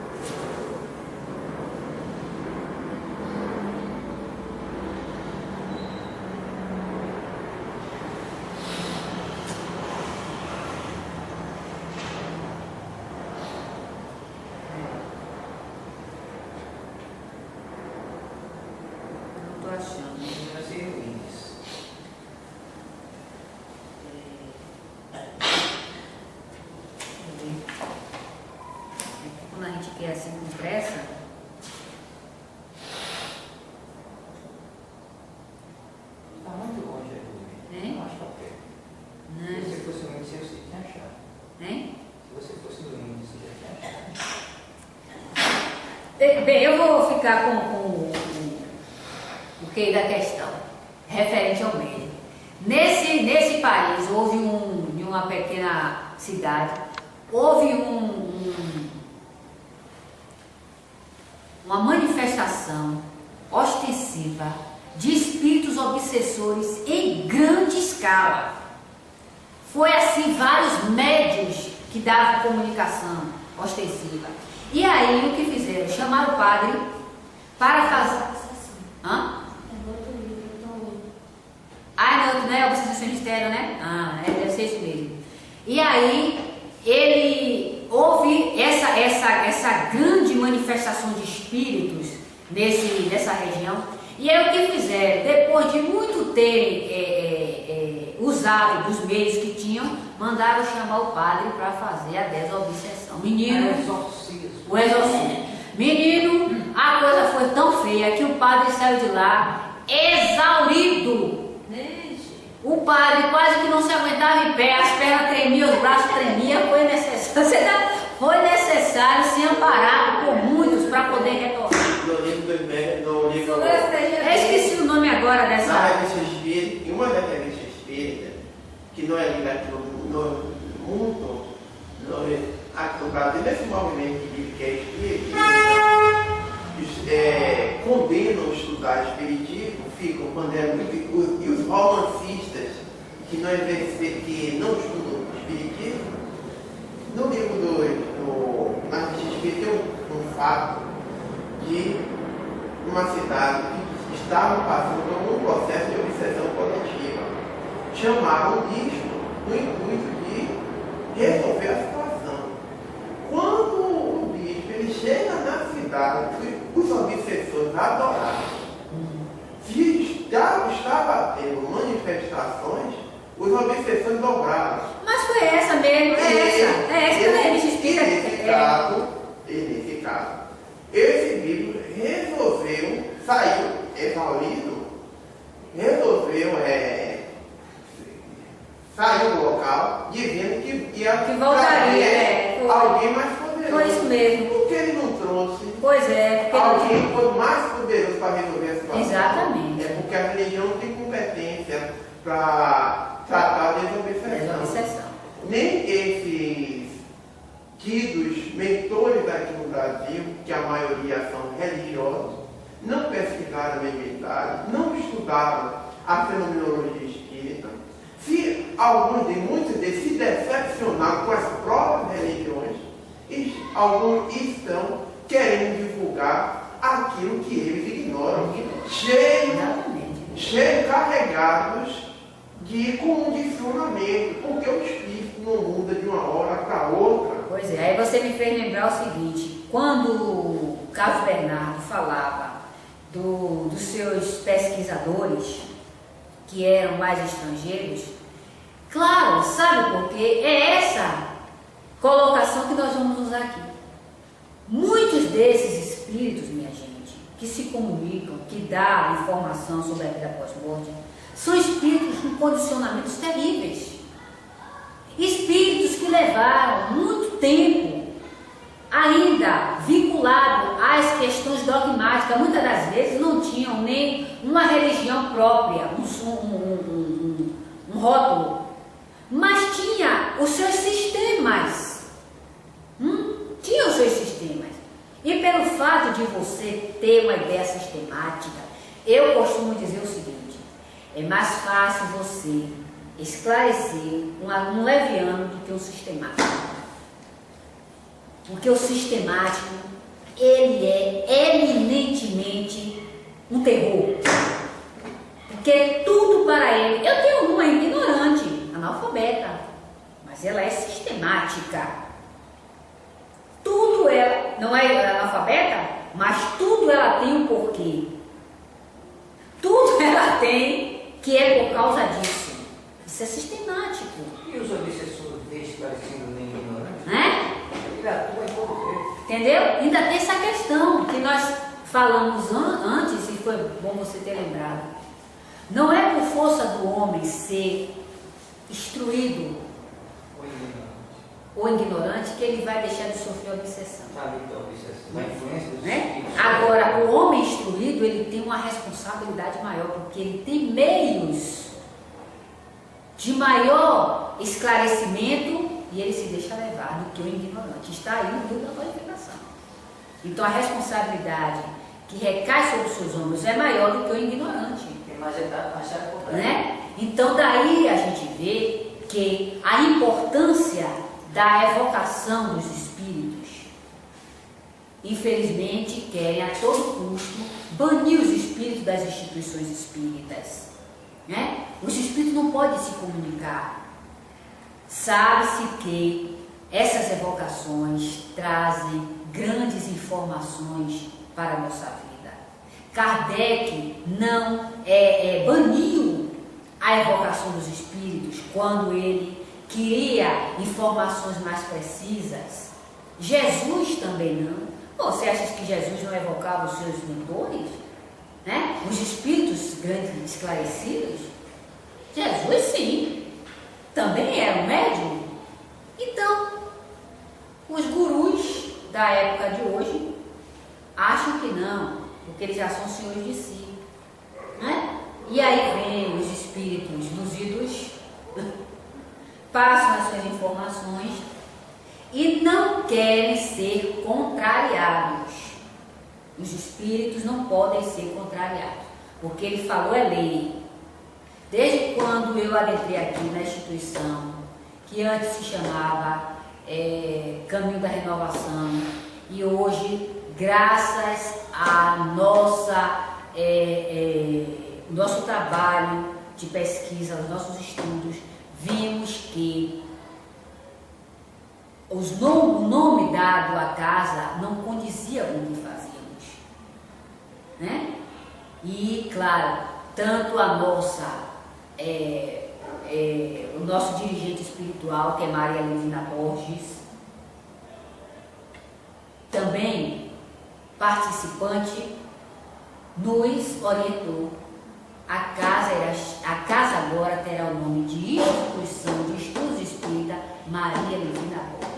assim com pressa. Está muito longe aqui. Hein? Não acho que é perto. Não. Se você fosse no índice, você tinha achado. Hein? Se você fosse no índice, você já tinha achado. Bem, eu vou ficar com o que da questão, referente ao médico. Nesse país, houve em uma pequena cidade, houve uma manifestação ostensiva de espíritos obsessores em grande escala. Foi assim, vários médios que davam comunicação ostensiva. E aí, o que fizeram? Chamaram o padre para fazer... Hã? É do outro livro, então. Ah, não, não é obsessão de mistério, né? Ah, deve ser isso mesmo. E aí, houve essa grande manifestação de espíritos nessa região. E aí, o que fizeram? Depois de muito terem usado dos meios que tinham, mandaram chamar o padre para fazer a desobsessão. Menino, o exorcismo. Menino, a coisa foi tão feia que o padre saiu de lá exaurido. O padre quase que não se aguentava em pé, as pernas tremiam, os braços tremiam. Foi necessário ser amparado por muitos para poder retornar. No livro Eu esqueci o nome agora na dessa. revista espírita, em uma das revistas espíritas, que não é ligada no mundo, aqui no Brasil, nesse movimento que é espírita, condenam estudar espiritismo, ficam condenando, e os romancistas que não estudam espiritismo, no livro na revista espírita tem um fato de uma cidade que estava passando por um processo de obsessão coletiva. Chamaram o bispo no intuito de resolver a situação. Quando o bispo ele chega na cidade, os obsessores adoraram. Se estava tendo manifestações, os obsessores dobraram. Mas foi essa mesmo, é essa que a revista espírita. Nesse caso, esse bispo saiu exaurido, saiu do local, dizendo que ia voltaria, trazer alguém mais poderoso. Foi isso mesmo. Por que ele não trouxe Pois é, porque alguém que foi mais poderoso para resolver a situação? Exatamente. É porque a religião não tem competência para tratar a desobsessão. Nem esses tidos mentores aqui no Brasil, que a maioria são religiosos, não pesquisaram a mediunidade, não estudaram a fenomenologia espírita. Muitos deles se decepcionaram com as próprias religiões, e alguns estão querendo divulgar aquilo que eles ignoram, cheios carregados de condicionamento, porque o espírito não muda de uma hora para outra. Pois é, aí você me fez lembrar o seguinte, quando o Carlos Bernardo falava dos seus pesquisadores, que eram mais estrangeiros, claro, sabe por quê? É essa colocação que nós vamos usar aqui. Muitos desses espíritos, minha gente, que se comunicam, que dão informação sobre a vida pós-morte, são espíritos com condicionamentos terríveis. Espíritos que levaram muito tempo ainda vinculado às questões dogmáticas, muitas das vezes não tinham nem uma religião própria, um rótulo, mas tinha os seus sistemas. Tinha os seus sistemas. E pelo fato de você ter uma ideia sistemática, eu costumo dizer o seguinte: é mais fácil você esclarecer um leviano do que um sistemático. Porque o sistemático, ele é eminentemente um terror. Porque tudo para ele... Eu tenho uma ignorante, analfabeta, mas ela é sistemática. Tudo ela... Não é analfabeta, mas tudo ela tem um porquê. Tudo ela tem que é por causa disso. Isso é sistemático. E os obsessores esclarecidos nem ignorantes? Né? Ele atua em todo jeito. Entendeu? Ainda tem essa questão que nós falamos antes, e foi bom você ter lembrado. Não é por força do homem ser instruído ou ignorante que ele vai deixar de sofrer obsessão. Né? Agora, o homem instruído, ele tem uma responsabilidade maior, porque ele tem meios de maior esclarecimento e ele se deixa levar do que o ignorante. Está aí no livro da qualificação. Então, a responsabilidade que recai sobre os seus ombros é maior do que o ignorante. Tem mais etapa, mais etapa, né? Então, daí a gente vê que a importância da evocação dos espíritos. Infelizmente, querem a todo custo banir os espíritos das instituições espíritas. Né? Os espíritos não podem se comunicar. Sabe-se que essas evocações trazem grandes informações para a nossa vida. Kardec não baniu a evocação dos espíritos quando ele queria informações mais precisas. Jesus também não. Você acha que Jesus não evocava os seus mentores? Né? Os espíritos grandes esclarecidos? Jesus sim, também era um médium. Então, os gurus da época de hoje acham que não, porque eles já são senhores de si. Né? E aí vem os espíritos luzidos, passam as suas informações e não querem ser contrariados. Os espíritos não podem ser contrariados, porque ele falou é lei. Desde quando eu adentrei aqui na instituição, que antes se chamava Caminho da Renovação, e hoje, graças a nosso trabalho de pesquisa, aos nossos estudos, vimos que o nome dado à casa não condizia com o que fazíamos. Né? E, claro, tanto o nosso dirigente espiritual, que é Maria Levina Borges, também participante, nos orientou. A casa agora terá o nome de Instituição de Estudos Espírita Maria Levina Borges.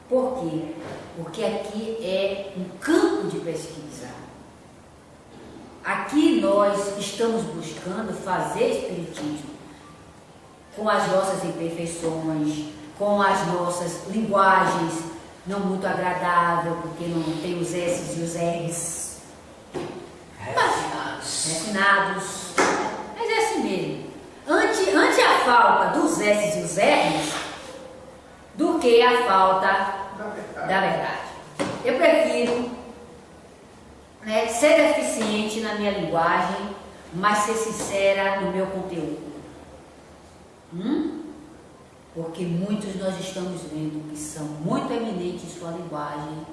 Por quê? Porque aqui é um campo de pesquisa. Aqui nós estamos buscando fazer espiritismo com as nossas imperfeições, com as nossas linguagens não muito agradáveis, porque não tem os S's e os R's. Refinados. Mas é assim mesmo. Ante a falta dos S's e os R's, do que a falta da verdade. Eu prefiro ser eficiente na minha linguagem, mas ser sincera no meu conteúdo. Porque muitos nós estamos vendo que são muito eminentes em sua linguagem,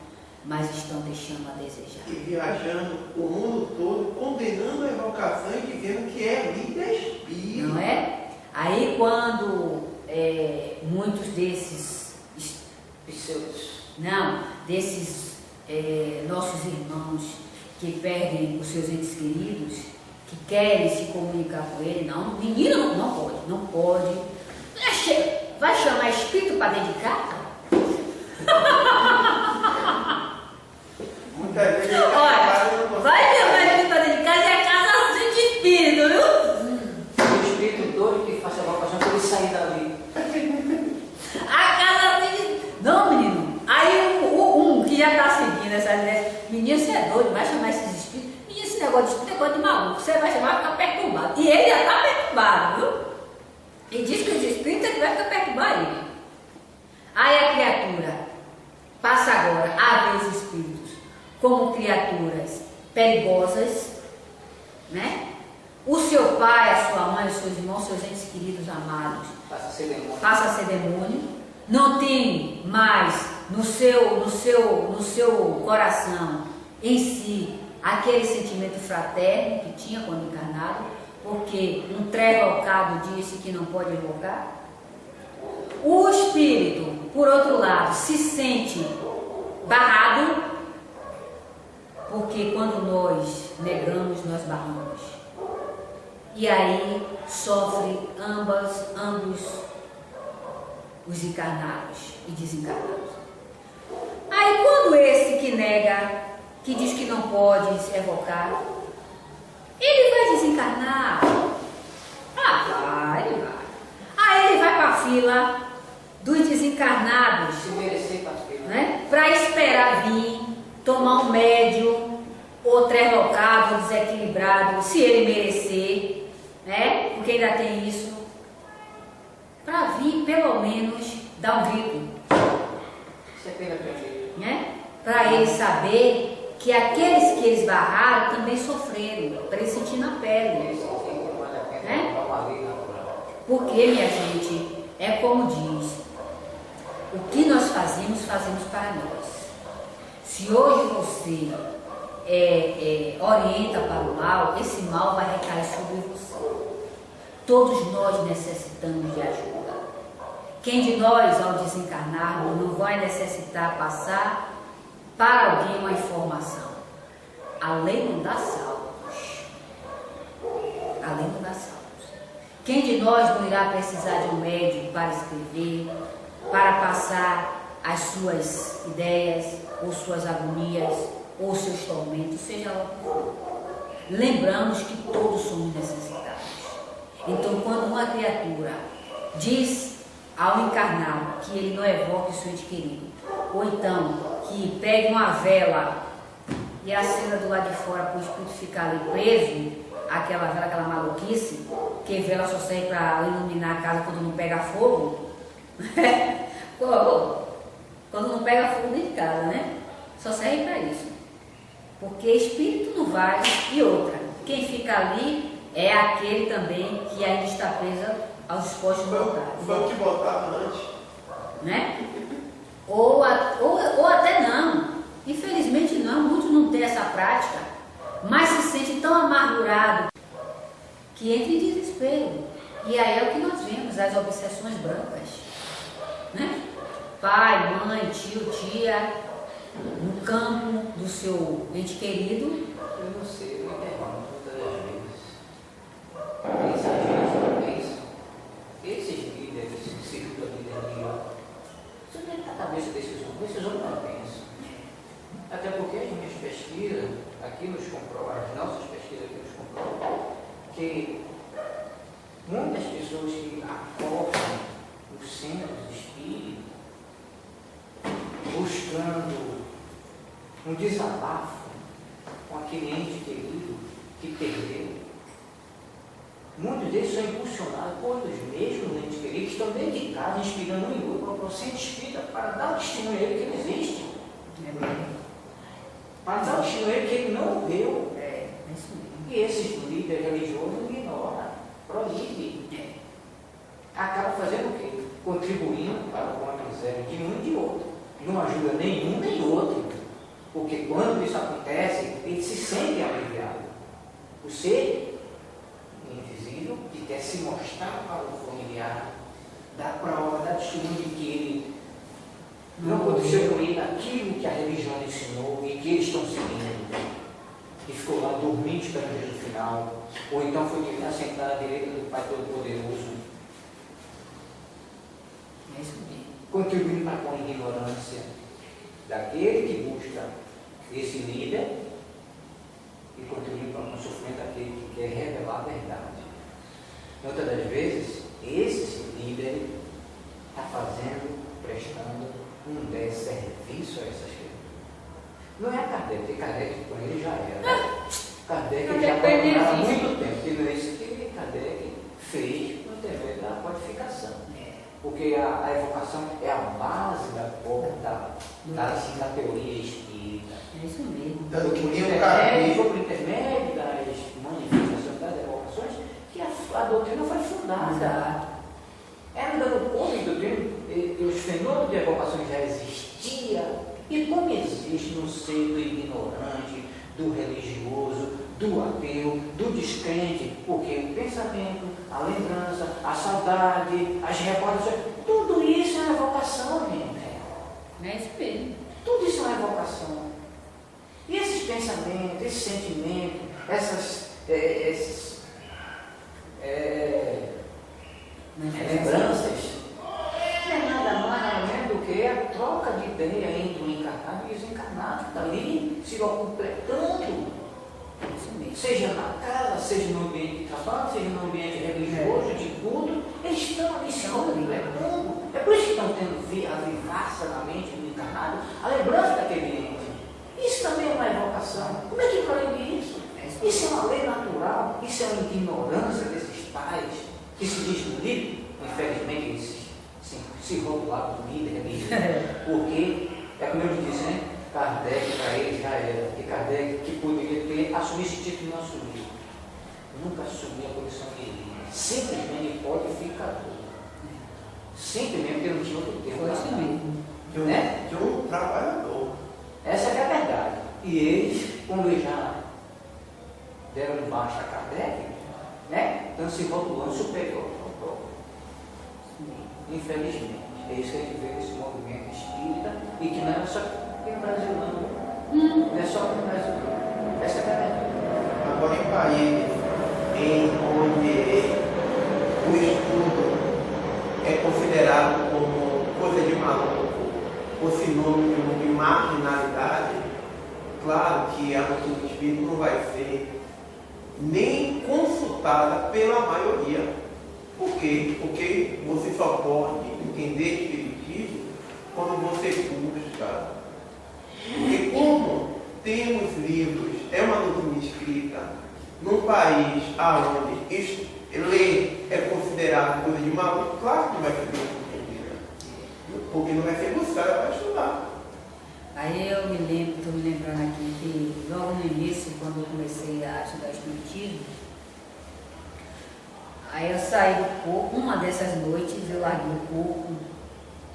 mas estão deixando a desejar. E viajando o mundo todo, condenando a evocação e dizendo que é vida espírita. Não é? Aí quando muitos desses nossos irmãos que perdem os seus entes queridos, que querem se comunicar com ele, não, menino não pode. Vai chamar espírito para dedicar? Muitas vezes Olha, vai chamar espírito para dedicar e a casa assim de espírito, viu? O espírito todo que faz a evocação para ele sair dali. A casa assim de... Não, menino. Aí um que já está seguindo essa ideia, menino, você é doido, vai chamar esses espíritos. Menino, esse negócio de espírito é coisa de maluco. Você vai chamar, vai ficar perturbado. E ele já está perturbado, viu? E diz que os espíritos é que vai ficar perturbado ele. Aí a criatura passa agora a ver os espíritos como criaturas perigosas, né? O seu pai, a sua mãe, os seus irmãos, seus entes queridos amados, passa a ser demônio. Não tem mais no seu coração em si aquele sentimento fraterno que tinha quando encarnado, porque um trevocado disse que não pode evocar. O espírito, por outro lado, se sente barrado, porque quando nós negamos, nós barramos. E aí sofre ambos os encarnados e desencarnados. Aí quando esse que nega, que diz que não pode se evocar, ele vai desencarnar. Vai. Aí ele vai para a fila dos desencarnados, Se merecer participar. né? Para esperar vir, tomar um médio, ou translocado, ou desequilibrado, se ele merecer, né? Porque ainda tem isso, para vir pelo menos dar um grito, Isso é pena perfeita. né? Para ele saber que aqueles que eles barraram também sofreram, para ele sentir na pele. Né? Porque, minha gente, é como diz, o que nós fazemos para nós. Se hoje você orienta para o mal, esse mal vai recair sobre você. Todos nós necessitamos de ajuda. Quem de nós, ao desencarnarmos, não vai necessitar passar para alguém uma informação? A lei não dá salvos. A lei não dá salvos. Quem de nós não irá precisar de um médico para escrever, para passar as suas ideias, ou suas agonias, ou seus tormentos, seja lá o que for? Lembramos que todos somos necessitados. Então, quando uma criatura diz ao encarnado que ele não evoque o seu ente querido, ou então que pegue uma vela e acenda do lado de fora para o espírito ficar ali preso, aquela vela, aquela maluquice, que vela só serve para iluminar a casa quando não pega fogo. Quando não pega fogo dentro de casa, né? Só serve para isso. Porque espírito não vai. E outra, quem fica ali é aquele também que ainda está preso aos esforços voluntários. Foi o que botaram antes. Né? Ou até não. Infelizmente não, muitos não têm essa prática, mas se sente tão amargurado que entra em desespero. E aí é o que nós vemos, as obsessões brancas, né? Pai, mãe, tio, tia, no campo do seu ente querido. Eu não sei, eu me pergunto muitas vezes. Esses gente não pensam. Esses líderes, esse círculo de líder, isso deve estar na cabeça desses homens não pensam. Até porque as minhas pesquisas aqui nos comprovam, as nossas pesquisas aqui nos comprovam, que muitas pessoas que acordam os centros espíritas buscando um desabafo com aquele ente querido que perdeu. Muitos deles são impulsionados por eles mesmos, entes queridos, que estão dentro de casa, inspirando um e outro para o centro espírita, para dar o testemunho a ele que ele existe. Para dar o testemunho a ele que ele não morreu. É isso mesmo. E esses líderes religiosos ignoram, proíbem. Acaba fazendo o quê? Contribuindo para com a miséria de um e de outro. Não ajuda nenhum nem outro. Porque quando isso acontece, eles se sentem aliviados. O ser invisível que quer se mostrar para o familiar, dá prova, dá testemunho de que ele não aconteceu com ele aquilo que a religião ensinou e que eles estão seguindo. E ficou lá dormindo esperando Jesus no final. Ou então foi sentado à direita do Pai Todo-Poderoso. É isso mesmo. Contribuindo para com a ignorância daquele que busca esse líder e contribuindo para o sofrimento daquele que quer revelar a verdade. Muitas das vezes, esse líder está prestando um desserviço a essas pessoas. Não é Kardec, porque Kardec com ele já era. Kardec já abandonou há muito tempo. E não é isso que Kardec fez no TV da codificação. Porque a evocação é a base da teoria espírita. É isso mesmo. Tanto que Foi por intermédio das manifestações das evocações que a doutrina foi fundada. Exato. Ainda no ponto os fenômenos de evocação já existiam. E como existe no seio do ignorante, do religioso, do ateu, do descrente, porque o pensamento, a lembrança, a saudade, as recordações, tudo isso é uma evocação, gente. É isso mesmo. Tudo isso é uma pensamentos, esse sentimento, essas lembranças, não é nada mais nada menos do que a troca de ideia entre o encarnado e o desencarnado, que está ali se completando. Seja na casa, seja no ambiente de trabalho, seja no ambiente religioso, de culto, eles estão ali se completando. É por isso que estão tendo a vivaça na mente do encarnado, a lembrança daquele ente. Isso também é uma evocação. Como é que proíbe isso? Isso é uma lei natural, isso é uma ignorância desses pais que se diz livre. Infelizmente eles se rotularam com líder religioso, porque, é como eu disse, né? Kardec para ele já era, que Kardec que poderia ter assumido esse título e não assumiu. Nunca assumiu a posição de líder, simplesmente codificador. Simplesmente porque não tinha outro termo. Foi isso mesmo. De um trabalhador. Essa é a verdade. E eles, como eles já deram baixa a Kardec, né? Estão se rotulando superior ao próprio. Infelizmente. É isso que a gente vê nesse movimento espírita e que não é só aqui no Brasil, não. Não é só aqui no Brasil. Essa é a verdade. Agora, em países onde o estudo é considerado como coisa de maluco, ou sinônimo de marginalidade, claro que a doutrina espírita não vai ser nem consultada pela maioria. Por quê? Porque você só pode entender espiritismo quando você busca. Porque como temos livros, é uma doutrina escrita, num país onde ler é considerado coisa de maluco, claro que não vai ser bem entendida. Porque não vai ser buscada para estudar. Aí eu estou me lembrando aqui que logo no início, quando eu comecei a estudar espiritismo, aí eu saí do corpo, uma dessas noites eu larguei o corpo,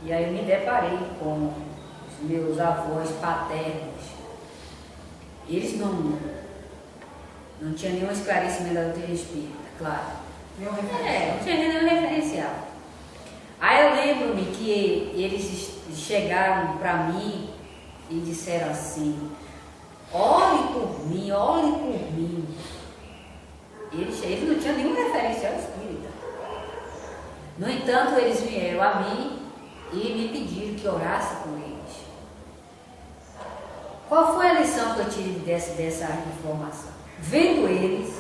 e aí eu me deparei com os meus avós paternos. Eles não tinham nenhum esclarecimento da doutrina espírita, claro. Não tinha nenhum referencial. Aí eu lembro-me que eles chegaram para mim e disseram assim: ore por mim, ore por mim. Eles não tinham nenhum referencial espírita. No entanto, eles vieram a mim e me pediram que orasse com eles. Qual foi a lição que eu tive dessa informação? Vendo eles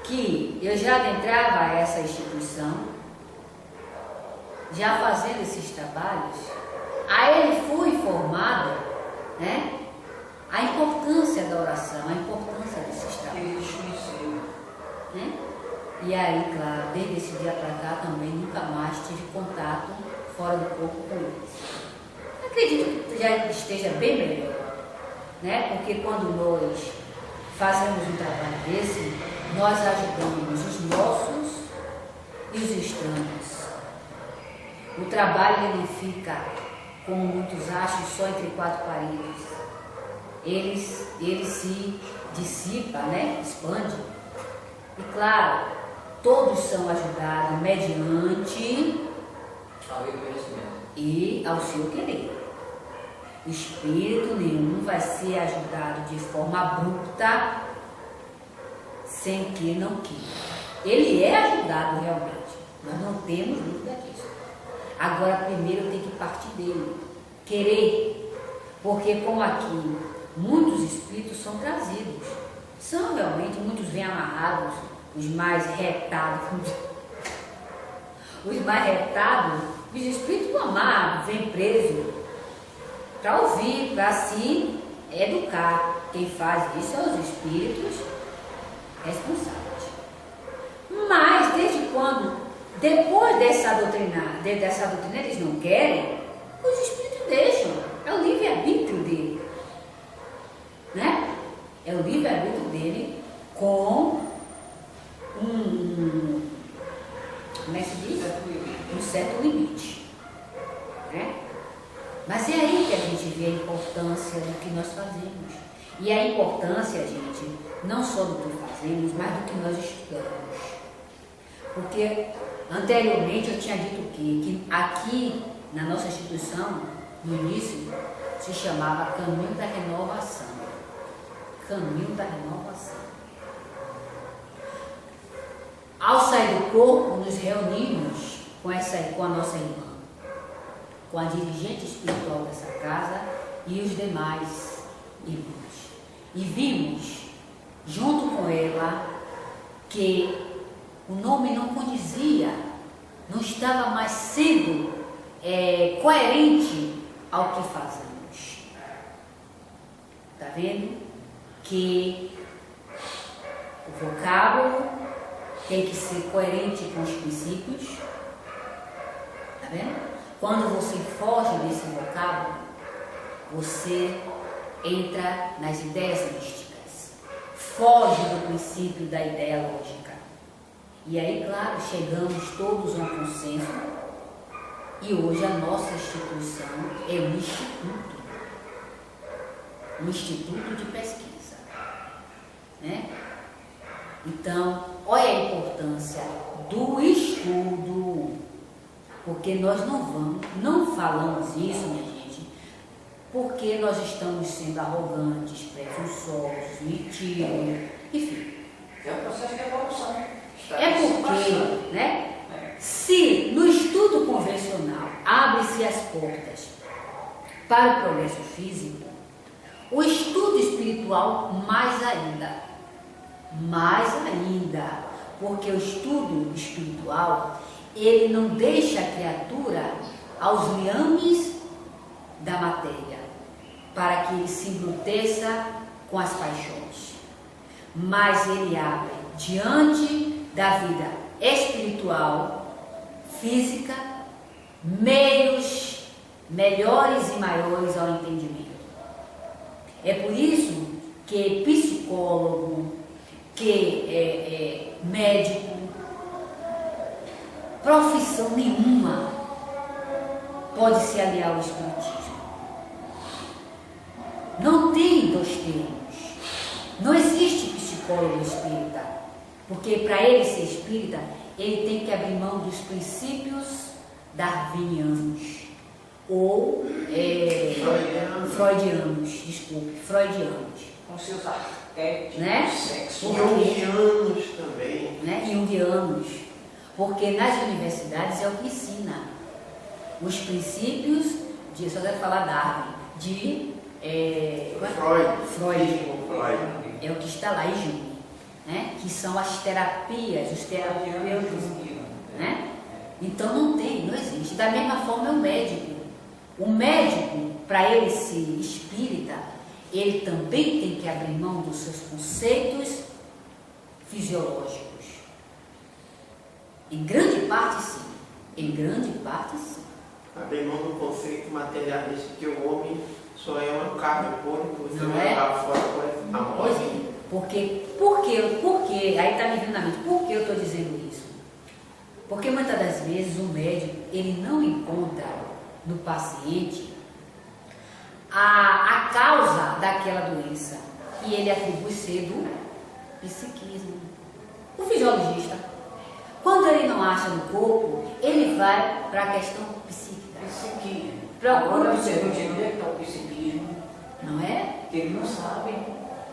que eu já adentrava essa instituição, já fazendo esses trabalhos, aí ele fui informada, né, a importância da oração, a importância desses trabalhos. Eles conheceram. Né? E aí, claro, desde esse dia para cá também nunca mais tive contato fora do corpo com eles. Acredito que já esteja bem melhor, né? Porque quando nós fazemos um trabalho desse, nós ajudamos os nossos e os estranhos. O trabalho ele fica, como muitos acham, só entre quatro paredes. Ele se dissipa, né? Expande. E claro, todos são ajudados mediante e ao seu querer. Espírito nenhum vai ser ajudado de forma abrupta sem que não queira. Ele é ajudado realmente, nós não temos dúvida disso. Agora primeiro tem que partir dele, querer, porque como aqui muitos espíritos são trazidos, são realmente, muitos vêm amarrados, os mais retados, os espíritos amados, vêm presos para ouvir, para se educar. Quem faz isso é os espíritos responsáveis. Mas desde quando, depois dessa doutrina eles não querem, os espíritos deixam, é o livre-arbítrio dele, né? É o livre-arbítrio dele com como é que se diz? Um certo limite, né? Mas é aí que a gente vê a importância do que nós fazemos. E a importância, gente, não só do que fazemos, mas do que nós estudamos. Porque anteriormente eu tinha dito que aqui na nossa instituição, no início, se chamava Caminho da Renovação. Caminho da Renovação. Ao sair do corpo, nos reunimos com a nossa irmã, com a dirigente espiritual dessa casa e os demais irmãos. E vimos, junto com ela, que o nome não condizia, não estava mais sendo coerente ao que fazemos. Está vendo? Que o vocábulo tem que ser coerente com os princípios. Está vendo? Quando você foge desse vocábulo, você entra nas ideias místicas, foge do princípio da ideia lógica. E aí, claro, chegamos todos a um consenso, e hoje a nossa instituição é um instituto de pesquisa, né? Então, olha a importância do estudo, porque nós não falamos isso, minha gente, porque nós estamos sendo arrogantes, presunçosos, mentirosos, enfim. É um processo de evolução. É porque, né, se no estudo convencional abre-se as portas para o progresso físico, o estudo espiritual mais ainda, porque o estudo espiritual, ele não deixa a criatura aos liames da matéria, para que ele se embruteça com as paixões, mas ele abre diante da vida espiritual, física, meios melhores e maiores ao entendimento. É por isso que psicólogo, que médico, profissão nenhuma pode se aliar ao espiritismo. Não tem dois termos. Não existe psicólogo espírita, porque para ele ser espírita, ele tem que abrir mão dos princípios darwinianos ou freudianos. Com seus arquétipos, Né? sexo. Jungianos também. Né? Jungianos, porque nas universidades é o que ensina os princípios de, só deve falar Darwin, de Freud. É o que está lá, e Jung, né? Que são as terapias, os terapeutas, né? Então não existe. Da mesma forma é o médico. O médico, para ele ser espírita, ele também tem que abrir mão dos seus conceitos fisiológicos. Em grande parte, sim. Em grande parte, sim. Abrir mão do conceito materialista que o homem só é uma carne pura, que você Não vai é? levar fora com a Pois morte. é. Porque, aí está me vindo na mente, por que eu estou dizendo isso? Porque muitas das vezes o médico, ele não encontra no paciente a causa daquela doença, e ele atribui ser do psiquismo. O fisiologista, quando ele não acha no corpo, ele vai para a questão psíquica. Psiquismo. Procura Agora o você não psiquismo. diz onde é que está o psiquismo, Não é? ele não sabe.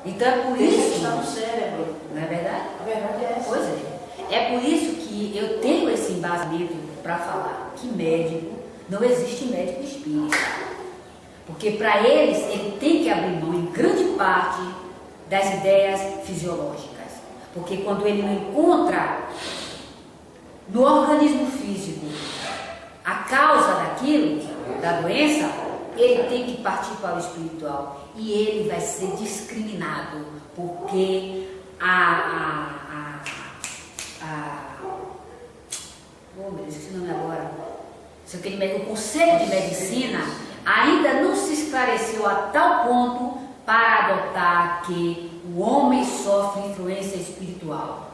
Então é por Isso isso, está no cérebro. não é verdade? A verdade é essa. Pois é. É por isso que eu tenho esse embasamento para falar que médico, não existe médico espírita. Porque para eles, ele tem que abrir mão em grande parte das ideias fisiológicas. Porque quando ele não encontra no organismo físico a causa daquilo, da doença, ele tem que partir para o espiritual. E ele vai ser discriminado, porque oh meu Deus, esqueci o nome agora. O Conselho de Medicina ainda não se esclareceu a tal ponto para adotar que o homem sofre influência espiritual.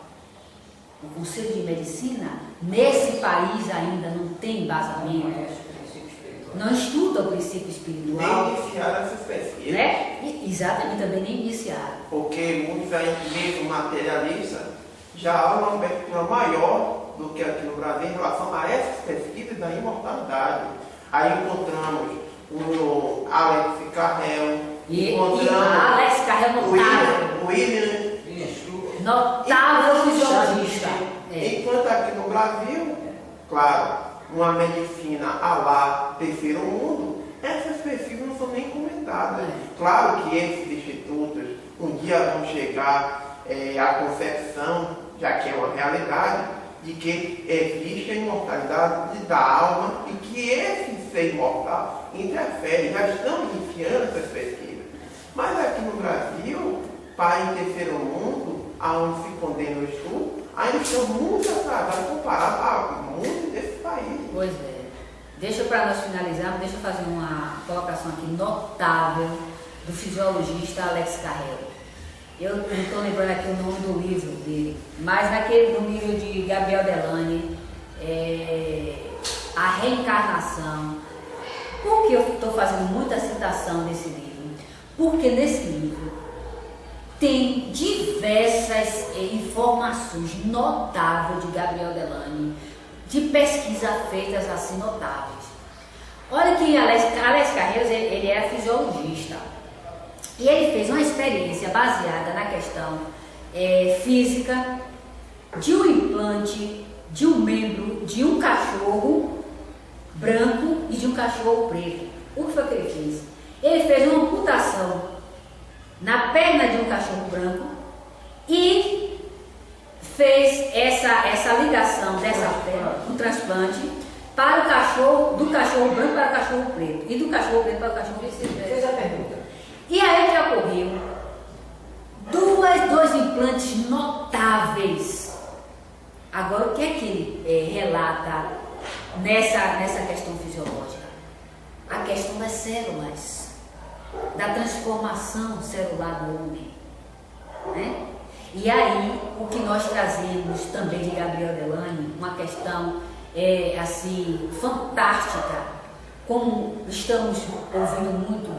O Conselho de Medicina, nesse país, ainda não tem embasamento. Não estuda o princípio espiritual. Nem iniciaram essas pesquisas. Né? Exatamente, também nem iniciaram. Porque muitos aí mesmo materialistas já há uma abertura maior do que aqui no Brasil em relação a essas pesquisas da imortalidade. Aí encontramos o Alex Carrel, E encontramos Alex Carrel notável. William, Notável fisiologista. enquanto aqui no Brasil, claro, uma medicina à lá terceiro mundo, essas pesquisas não são nem comentadas. Claro que esses institutos um dia vão chegar à concepção, já que é uma realidade, de que existe a imortalidade da alma e que esse ser imortal interfere. Já estamos iniciando essas pesquisas. Mas aqui no Brasil, país terceiro mundo, onde se condena o estudo, ainda estão muito atrasados comparado a muitos desses países. Pois é. Deixa para nós finalizarmos, deixa eu fazer uma colocação aqui notável do fisiologista Alex Carrel. Eu não estou lembrando aqui o nome do livro dele, mas no livro de Gabriel Delany, A Reencarnação. Por que eu estou fazendo muita citação desse livro? Porque nesse livro tem diversas informações notáveis de Gabriel Delany, de pesquisa feitas assim notáveis. Olha que Alex Carrel, ele é fisiologista e ele fez uma experiência baseada na questão física de um implante de um membro de um cachorro branco e de um cachorro preto. O que foi que ele fez? Ele fez uma amputação na perna de um cachorro branco e fez essa ligação dessa perna, um transplante, para o cachorro, do cachorro branco para o cachorro preto e do cachorro preto para o cachorro preto. Fez a pergunta. E aí que ocorreu dois implantes notáveis. Agora, o que é que ele relata nessa questão fisiológica? A questão das células, da transformação celular do homem, né? E aí, o que nós trazemos também de Gabriel Delany, uma questão assim, fantástica, como estamos ouvindo muito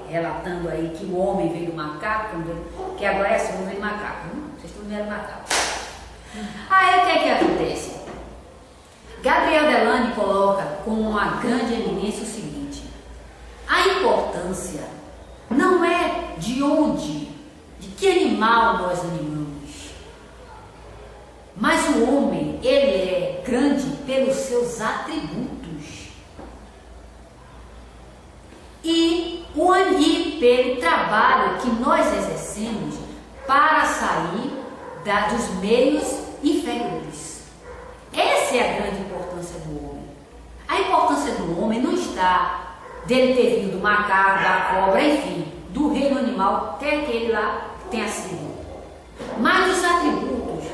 relatando aí que o homem veio do macaco, que agora é assim, o homem veio do macaco, vocês estão vendo macaco. Aí o que é que acontece? Gabriel Delany coloca com uma grande eminência o seguinte: a importância não é de onde, de que animal nós animamos, mas o homem, ele é grande pelos seus atributos e pelo trabalho que nós exercemos para sair dos meios inferiores. Essa é a grande importância do homem. A importância do homem não está dele ter vindo do macaco, da cobra, enfim, do reino animal, quer que ele lá tenha sido, mas os atributos.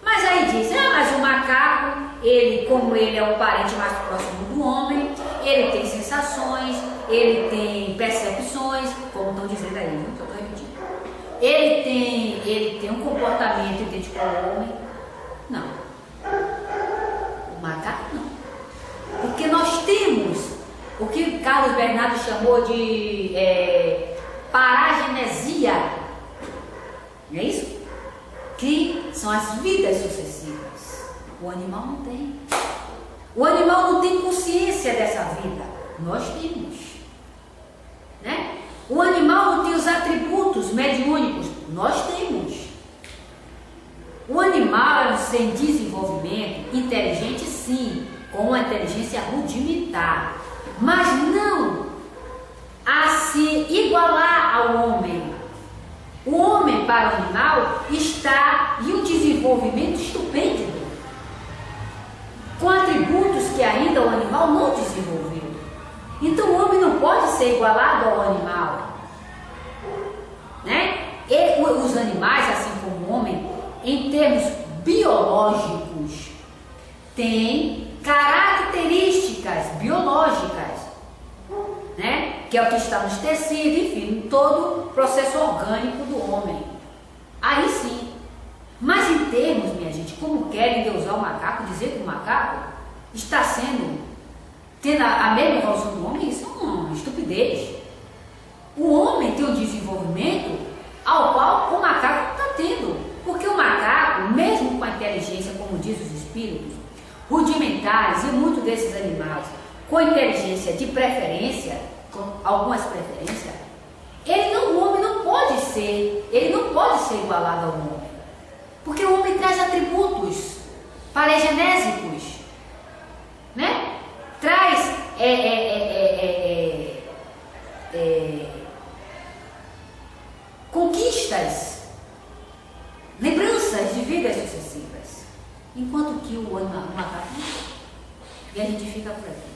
Mas aí diz, mas o macaco, ele, como ele é o parente mais próximo do homem, ele tem sensações, ele tem percepções, como estão dizendo aí, não estou repetindo. Ele tem um comportamento idêntico ao homem. Não. O macaco não. Porque nós temos o que Carlos Bernardo chamou de paragenesia. Não é isso? Que são as vidas sucessivas. O animal não tem. O animal não tem consciência dessa vida. Nós temos. Né? O animal não tem os atributos mediúnicos. Nós temos. O animal é um ser em desenvolvimento, inteligente sim, com uma inteligência rudimentar, mas não a se igualar ao homem. O homem para o animal está em um desenvolvimento estupendo, com atributos que ainda o animal não desenvolveu. Então o homem não pode ser igualado ao animal, né? E os animais, assim como o homem, em termos biológicos, têm características biológicas, né? Que é o que está nos tecidos, enfim, em todo o processo orgânico do homem. Aí sim. Mas em termos, minha gente, como querem deusar o macaco, dizer que o macaco está tendo a mesma evolução do homem, isso é uma estupidez. O homem tem um desenvolvimento ao qual o macaco está tendo. Porque o macaco, mesmo com a inteligência, como diz os espíritos, rudimentares e muitos desses animais, com inteligência de preferência, com algumas preferências, o homem não pode ser igualado ao homem. Porque o homem traz atributos paragenésicos, né? Traz conquistas, lembranças de vidas sucessivas. Enquanto que o macaco, e a gente fica por aqui.